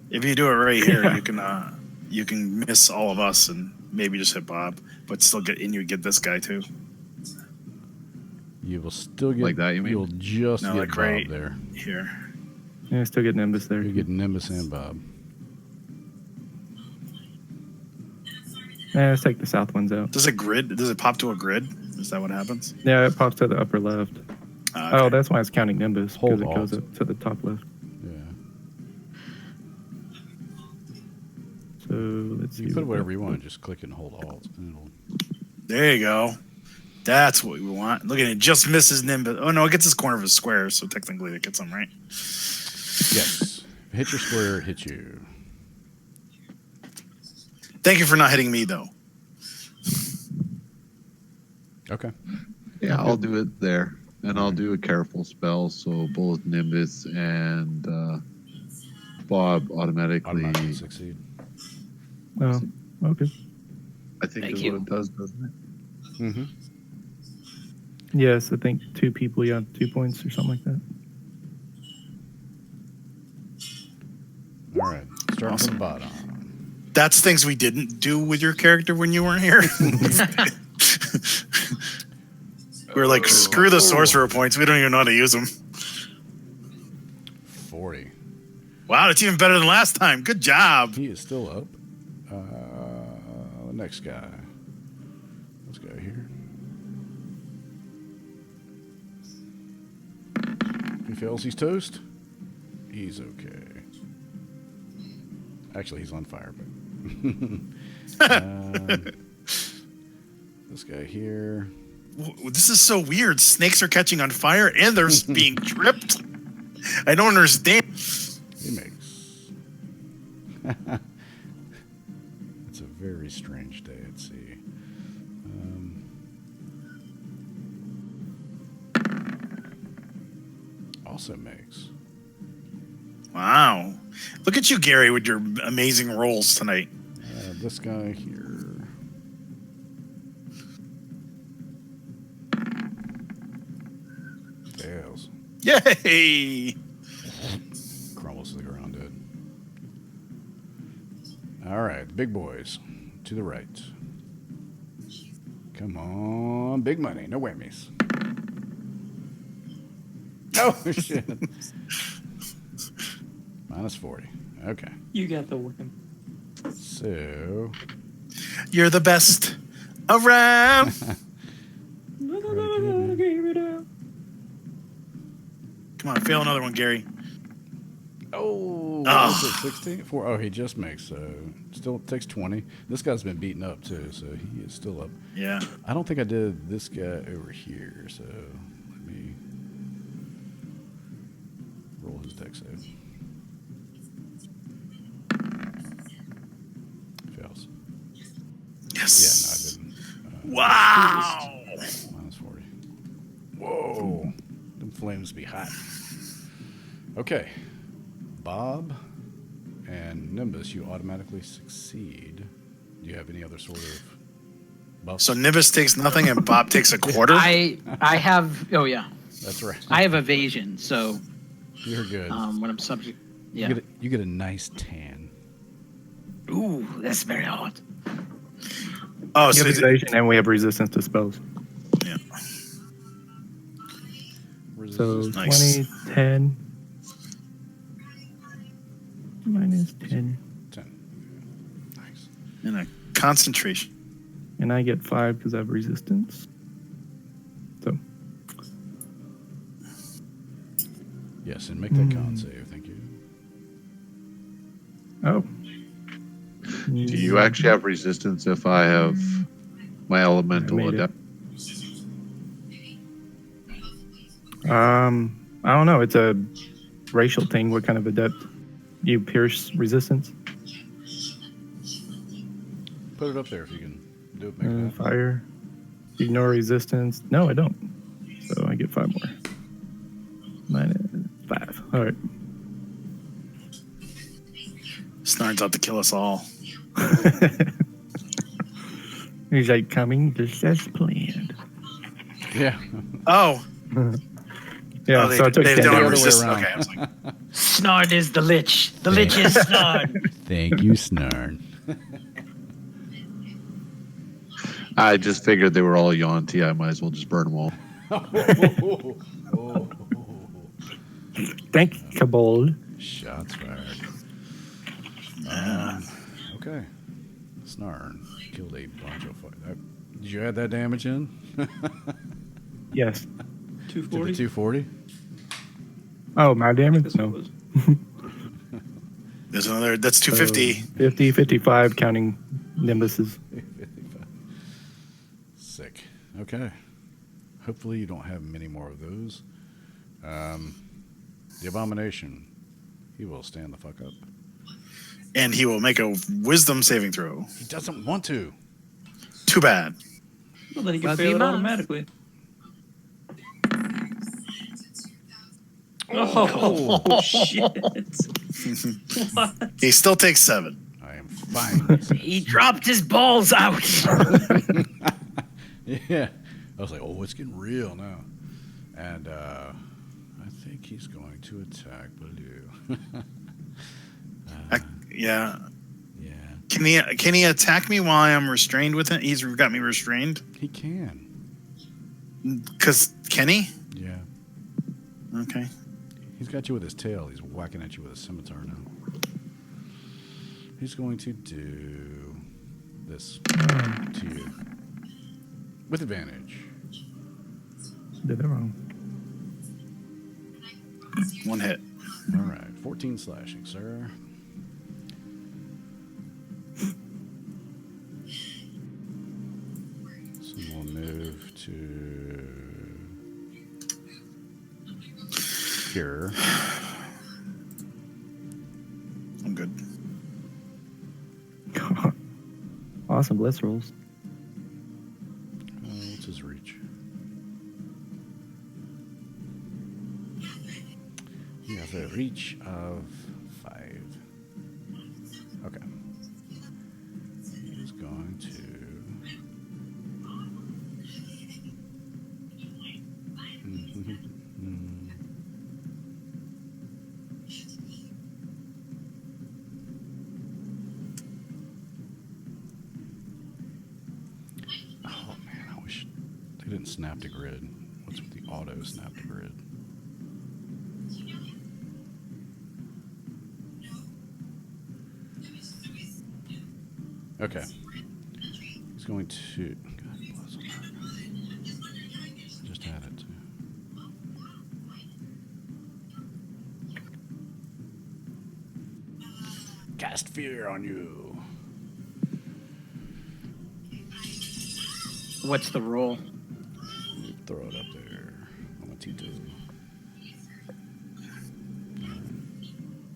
If you do it right here, Yeah. you can miss all of us and maybe just hit Bob, but still get in. You get this guy too. You will still get Like that, you mean? You'll just No, get like Bob right there. here. Yeah, still get Nimbus there. You get Nimbus and Bob. Yeah, let's take the south ones out. Does it grid? Does it pop to a grid? Is that what happens? Yeah, it pops to the upper left. Okay. Oh, that's why it's counting Nimbus, Hold because it goes Alt. up to the top left. Yeah. So let's see. You can put it what wherever that- you want. Just click it and hold Alt, and it'll. There you go. That's what we want. Look at it. Just misses Nimbus. Oh no, it gets his corner of his square, so technically it gits him right. Yes. If it hits your square, it hits you. Thank you for not hitting me though. Okay. Yeah, I'll do it there. And I'll do a careful spell, so both Nimbus and Bob automatically succeed. Oh, okay. I think Thank is you. what it does, doesn't it? Mm-hmm. Yes, I think 2 people, yeah, 2 points or something like that. All right. Start Awesome. from the bottom. That's things we didn't do with your character when you weren't here. We were like, screw the sorcerer points. We don't even know how to use them. 40. Wow, that's even better than last time. Good job. He is still up. The next guy. Let's go here. If he fails, he's toast. He's okay. Actually, he's on fire, but this guy here. This is so weird. Snakes are catching on fire and they're being tripped. I don't understand. He makes. It's a very strange day at sea. Also makes. Wow. Look at you, Gary, with your amazing rolls tonight. This guy here. Fails. Yay! Crumbles to the ground, dude. All right, big boys. To the right. Come on, big money. No whammies. Oh, shit. Minus 40. Okay. You got the win. So. You're the best around. Come on, fail another one, Gary. Oh, Ah. what is it, 16? Oh, he just makes, so still takes 20. This guy's been beaten up, too, so he is still up. Yeah. I don't think I did this guy over here, so let me roll his deck save. Fails. Yes. Yeah, no, I didn't. Wow. Minus 40. Whoa. Them flames be hot. Okay. Bob and Nimbus, you automatically succeed. Do you have any other sort of buffs? So Nimbus takes nothing and Bob takes a quarter? I have. Oh yeah, That's right. I have evasion. So You're good. when I'm subject. Yeah. You get a nice tan. Ooh, that's very hot. Oh, We so have evasion and we have resistance to spells. yeah. So Nice. 20, 10. Minus 10. 10. Nice. And a concentration. And I get 5 because I have resistance. So, Yes, and make that con save. Thank you. oh. Do you actually have resistance if I have my elemental I made it. adept? I don't know. It's a racial thing. What kind of adept? You pierce resistance? Put it up there if you can do it. Make it happen. Fire. Ignore resistance. No, I don't. So I get 5 more. Minus 5. All right. Snarn's out to kill us all. He's like coming just as planned. Yeah. Oh. Yeah, Oh, so I took they 10 don't damage. resist. around. Okay, I was like, Snarn is the lich. The lich is Snarn. Thank you, Snarn. I just figured they were all Yonti. I might as well just burn them all. Thank you, Kabold. Shots fired. Okay. Snarn killed a bunch of fire. Did you add that damage in? Yes. To the 240. 240? Oh, my damage? That's what it No. was. there's another. That's 250. 50, 55, counting Nimbuses. Sick. Okay. Hopefully you don't have many more of those. The Abomination. He will stand the fuck up. And he will make a wisdom saving throw. He doesn't want to. Too bad. Well, then you can Well, fail be it mine. automatically. Oh, shit. What? He still takes 7. I am fine. He dropped his balls out. Yeah. I was like, oh, it's getting real now. And I think he's going to attack Blue. Yeah. Yeah. Can he attack me while I'm restrained with it? He's got me restrained. He can. Cause can he? Yeah. Okay. He's got you with his tail. He's whacking at you with a scimitar now. He's going to do this to you. With advantage. Did it wrong. One hit. All right. 14 slashing, sir. So we'll move to here. I'm good. Awesome blitz rolls. What's his reach? He has a reach of 5. Okay. He's going to. Oh man, I wish they didn't snap to grid. What's with the auto snap to grid? Okay. He's going to. God bless him. Just had it too. Cast fear on you. What's the roll? Throw it up there. I'm a T2.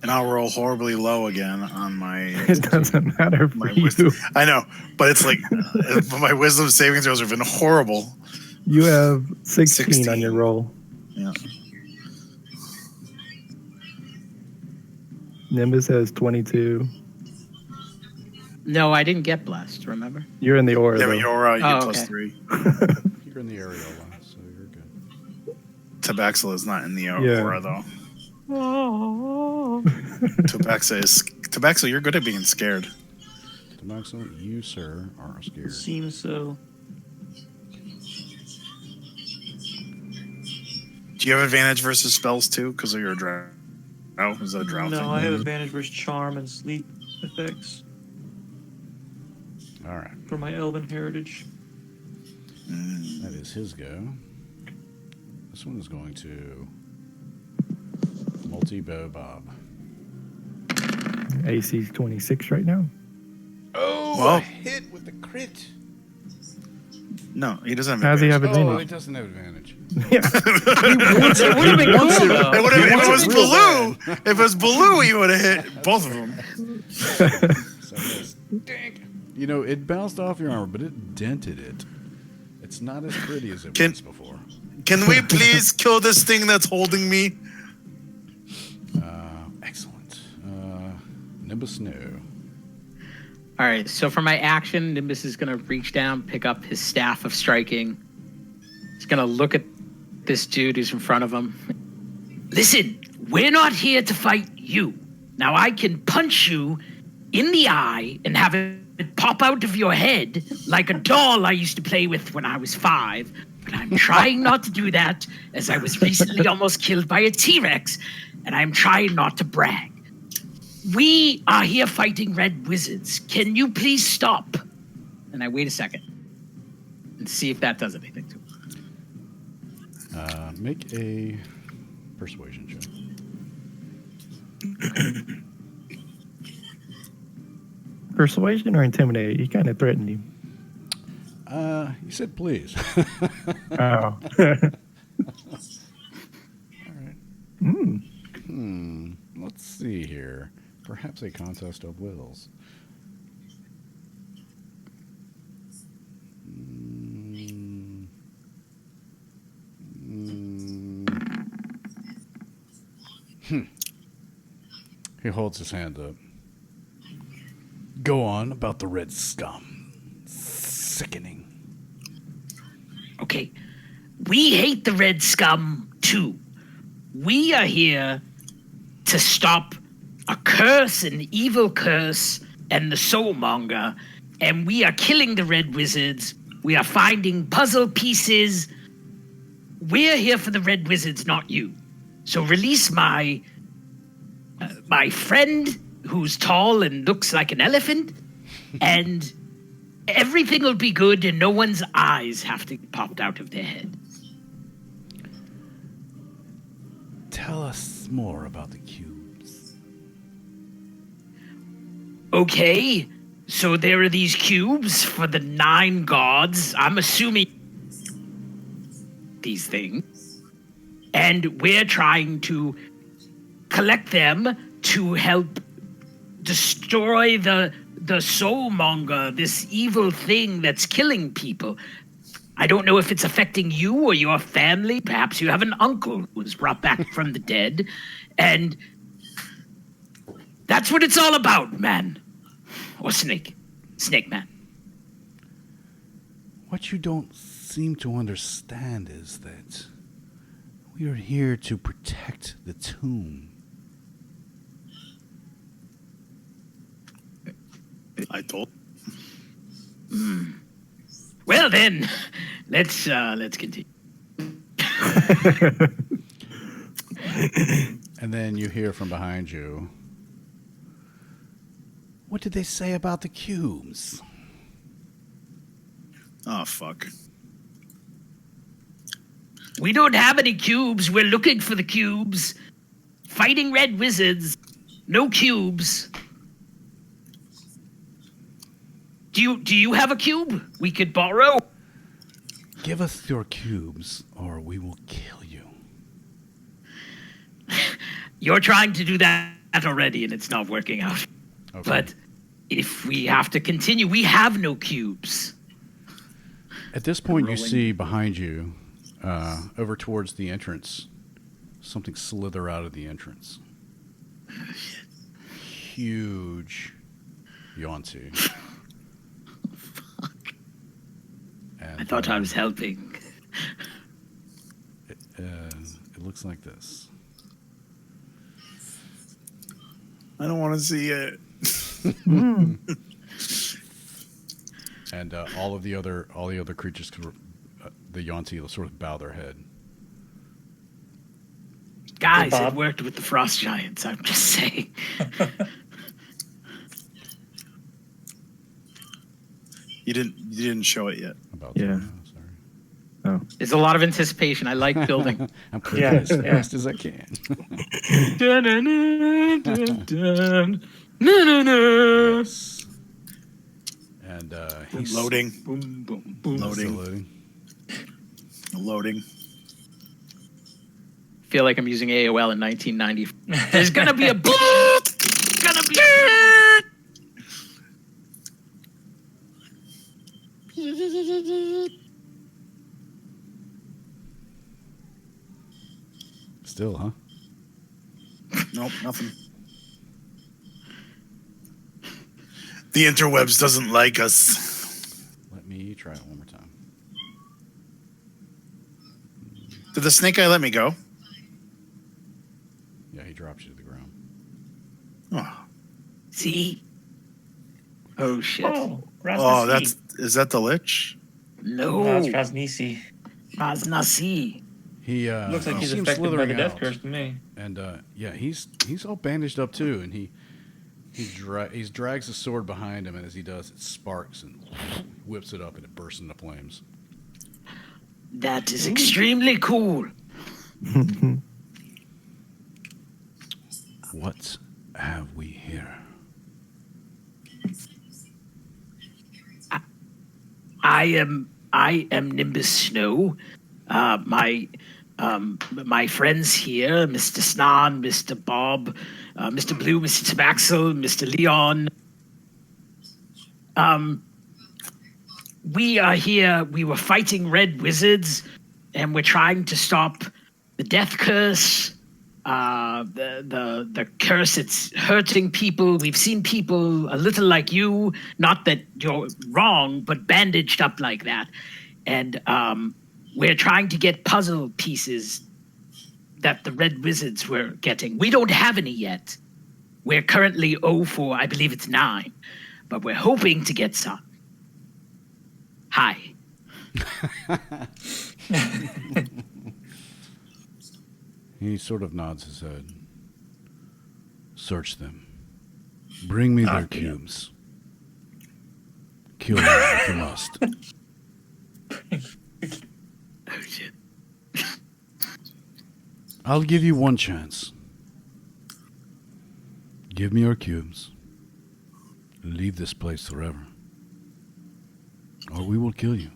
And I'll roll horribly low again on my. It doesn't matter for my you. wisdom. I know, but it's like my wisdom saving throws have been horrible. You have 16 on 16. your roll. Yeah. Nimbus has 22. No, I didn't get blessed, remember? You're in the aura, Yeah, though. but you're you Oh, get plus okay. 3. You're in the areola, so you're good. Tabaxi is not in the Yeah. aura though. Tabaxi, you're good at being scared. Tabaxi, you, sir, are scared. Seems so. Do you have advantage versus spells too? Because of your drow? Oh, is that a drow No, thing? I have advantage versus charm and sleep effects All right. for my elven heritage. Mm. That is his go. This one is going to multi-bow Bob. AC 26 right now. Oh, Well- a hit with the crit. No, he doesn't have How's he have Oh, advantage? it doesn't have advantage. Yeah. It would have been cool, If though. it was blue, if it was blue, he would have hit both of them. So it's dink. You know, it bounced off your armor, but it dented it. It's not as pretty as it Can- was before. Can we please kill this thing that's holding me? Excellent. Nimbus, no. All right, so for my action, Nimbus is going to reach down, pick up his staff of striking. He's going to look at this dude who's in front of him. Listen, we're not here to fight you. Now, I can punch you in the eye and have it pop out of your head like a doll I used to play with when I was 5. But I'm trying not to do that, as I was recently almost killed by a T-Rex, and I'm trying not to brag. We are here fighting red wizards. Can you please stop? And I wait a second and see if that does anything to him. Make a persuasion check. Persuasion or intimidate? He kind of threatened you. You said please. Oh. All right. Let's see here. Perhaps a contest of wills. He holds his hand up. Go on about the red scum. Sickening. Okay, we hate the red scum too. We are here to stop a curse, an evil curse, and the soulmonger, and we are killing the red wizards. We are finding puzzle pieces. We're here for the red wizards, not you. So release my friend who's tall and looks like an elephant, and everything will be good, and no one's eyes have to get popped out of their head. Tell us more about the cubes. Okay, so there are these cubes for the 9 gods. I'm assuming these things. And we're trying to collect them to help destroy the soulmonger, this evil thing that's killing people. I don't know if it's affecting you or your family. Perhaps you have an uncle who was brought back from the dead. And that's what it's all about, man. Or snake. Snake man. What you don't seem to understand is that we are here to protect the tomb. I told. Well then, let's continue. And then you hear from behind you, what did they say about the cubes? Oh, fuck. We don't have any cubes. We're looking for the cubes. Fighting red wizards. No cubes. Do you have a cube we could borrow? Give us your cubes, or we will kill you. You're trying to do that already, and it's not working out. Okay. But if we have to continue, we have no cubes. At this point, you see behind you, over towards the entrance, something slither out of the entrance. Huge Yonti. And, I thought I was helping. It looks like this. I don't want to see it. And all the other creatures, the Yonti, will sort of bow their head. Guys, Hey, it Bob. worked with the frost giants, I'm just saying. You didn't show it yet. About Yeah. that. Oh, sorry. There's a lot of anticipation. I like building. I'm clicking Yeah, as yeah. fast as I can. Yes. And he's Loading. Boom, boom, boom. still Loading. loading. Loading. Feel like I'm using AOL in 1990. There's gonna be a boop. Gonna be a Still, huh? Nope, nothing. The interwebs doesn't like us. Let me try it one more time. Did the snake eye let me go? Yeah, he drops you to the ground. Oh, See? Oh shit. Oh, Ras oh Nsi. is that the lich? No, No. it's Ras Nsi. Ras Nsi. He Looks like he's seems affected by the slithering death out. curse to me. And yeah, he's all bandaged up too, and he drags the sword behind him, and as he does, it sparks and whips it up, and it bursts into flames. That is extremely cool. What have we here? I am Nimbus Snow. My friends here, Mr. Snan, Mr. Bob, Mr. Blue, Mr. Tabaxel, Mr. Leon. We are here. We were fighting red wizards, and we're trying to stop the death curse. The curse, it's hurting people. We've seen people a little like you, not that you're wrong, but bandaged up like that. And we're trying to get puzzle pieces that the red wizards were getting. We don't have any yet. We're currently 0 for, I believe it's 9, but we're hoping to get some. Hi. He sort of nods his head. Search them. Bring me their cubes. Kill them if you must. Oh shit. I'll give you one chance. Give me your cubes. Leave this place forever. Or we will kill you.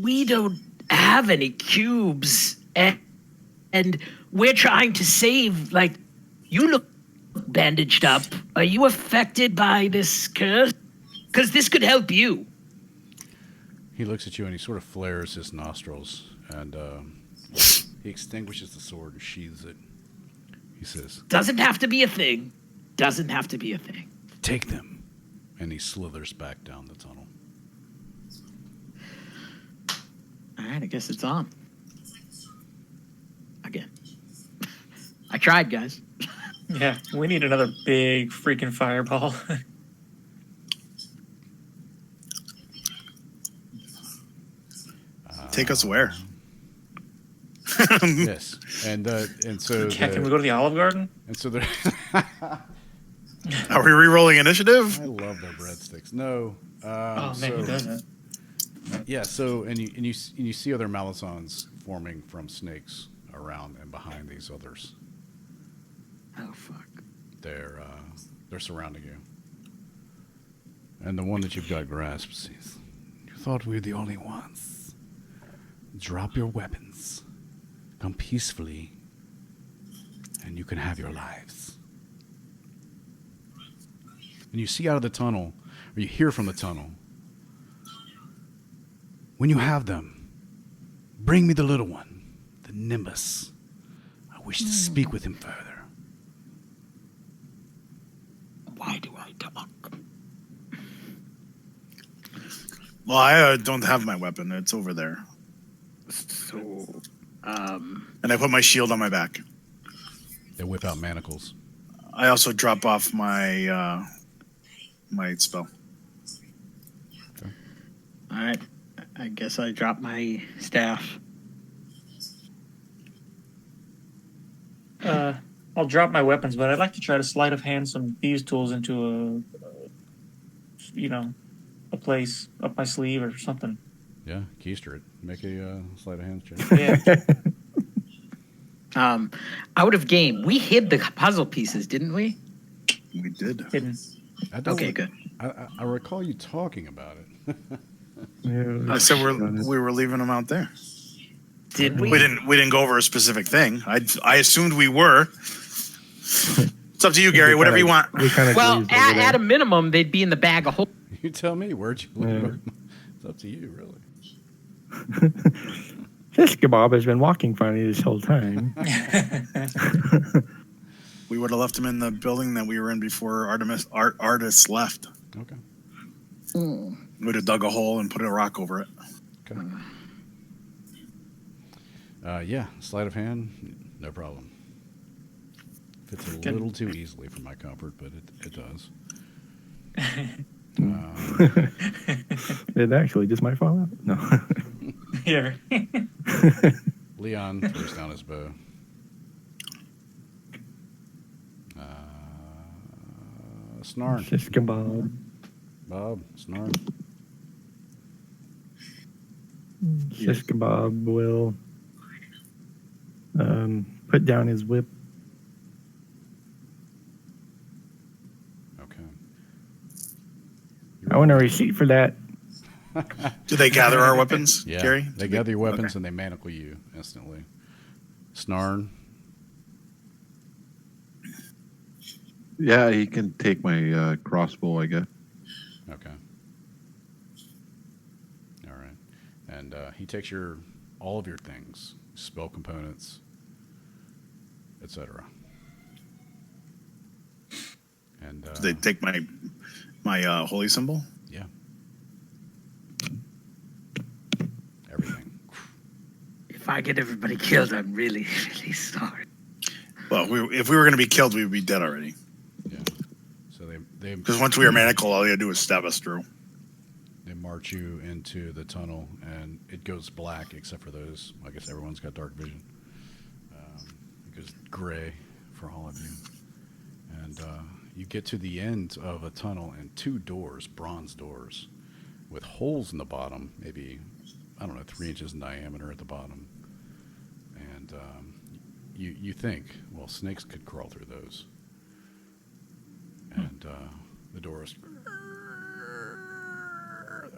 We don't have any cubes, and we're trying to save. Like, you look bandaged up. Are you affected by this curse? Because this could help you. He looks at you and he sort of flares his nostrils and he extinguishes the sword and sheathes it. He says, Doesn't have to be a thing. Doesn't have to be a thing. take them. And he slithers back down the tunnel. All right, I guess it's on. Again. I tried, guys. Yeah, we need another big freaking fireball. Take us where? Yes. And so Yeah, can we go to the Olive Garden? and so there Are we re-rolling initiative? I love their breadsticks. No. Oh man, so, he doesn't. Yeah, so and you see other Malisons forming from snakes around and behind these others. Oh, fuck. They're surrounding you. And the one that you've got grasped says, you thought we were the only ones. Drop your weapons. Come peacefully, and you can have your lives. And you see out of the tunnel, or you hear from the tunnel, when you have them, bring me the little one, the Nimbus. I wish to speak with him further. Why do I talk? Well, I don't have my weapon. It's over there. So, And I put my shield on my back. They whip out manacles. I also drop off my my spell. all right. I guess I dropped my staff. I'll drop my weapons, but I'd like to try to sleight of hand some thieves' tools into a place up my sleeve or something. Yeah, keister it. Make a sleight of hand check. Yeah, Out of game, we hid the puzzle pieces, didn't we? We did. hidden. I don't- Okay, good. I recall you talking about it. Yeah, I said we were leaving them out there. Did we? We didn't go over a specific thing. I assumed we were. It's up to you, Gary. Whatever you want. We kind of Well, at a minimum, they'd be in the bag of holding. You tell me, where'd you leave Yeah. them? It's up to you, really. This kebab has been walking funny this whole time. We would have left them in the building that we were in before artists left. Okay. We would have dug a hole and put a rock over it. Okay. Yeah, sleight of hand, no problem. Fits a Good. little too easily for my comfort, but it does. It actually just might fall out. No. Here. Leon throws down his bow. Snarn. Shish kebab. Bob, Snarn. Shish kebab will put down his whip. Okay. I want a receipt for that. Do they gather our weapons, Yeah, Gary? they gather your weapons Okay. and they manacle you instantly. Snarn. Yeah, he can take my crossbow, I guess. Okay. All right. And he takes all of your things, spell components, etc. And Do they take my holy symbol? yeah, everything. If I get everybody killed, I'm really, really sorry. Well, if we were going to be killed, we would be dead already. Yeah. So they Because once we are manacled, all you gotta do is stab us through. march you into the tunnel, and it goes black except for those. I guess everyone's got dark vision. It goes gray for all of you. And you get to the end of a tunnel and two doors, bronze doors, with holes in the bottom, maybe, I don't know, 3 inches in diameter at the bottom. And you think, well, snakes could crawl through those. And the doors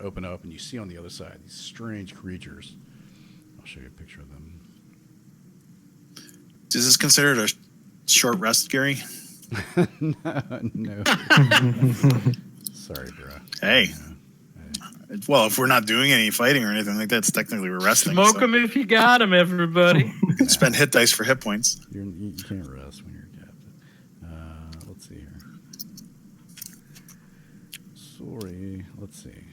open up, and you see on the other side these strange creatures. I'll show you a picture of them. Is this considered a short rest, Gary? No. Sorry, bro. Hey. Hey. Well, if we're not doing any fighting or anything like that, it's technically we're resting. Smoke so them if you got them, everybody. you can spend hit dice for hit points. You can't rest when you're a captain. Let's see here. Sorry. Let's see.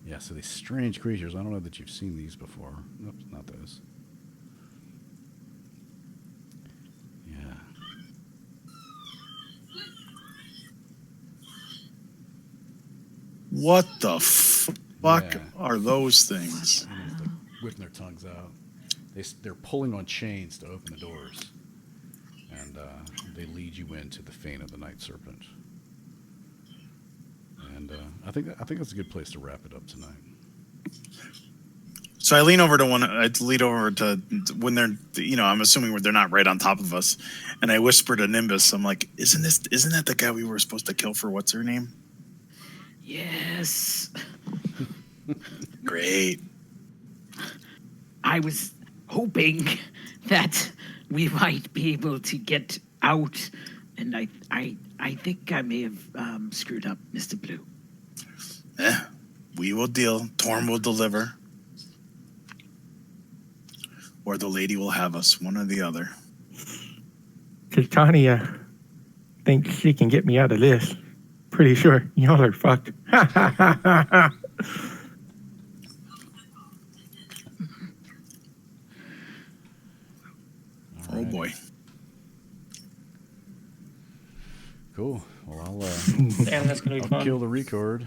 Yeah, so these strange creatures. I don't know that you've seen these before. Nope, not those. Yeah. What the fuck Yeah. are those things? And they're whipping their tongues out. They're pulling on chains to open the doors. And they lead you into the fane of the night serpent. And I think that's a good place to wrap it up tonight. So I lean over to when they're, I'm assuming they're not right on top of us, and I whisper to Nimbus, I'm like, isn't that the guy we were supposed to kill for what's her name? Yes. Great. I was hoping that we might be able to get out, and I think I may have screwed up, Mr. Blue. We will deal. Torm will deliver. Or the lady will have us, one or the other. Titania thinks she can get me out of this. Pretty sure y'all are fucked. Oh boy. Cool. Well, Damn, that's gonna be I'll fun. kill the record.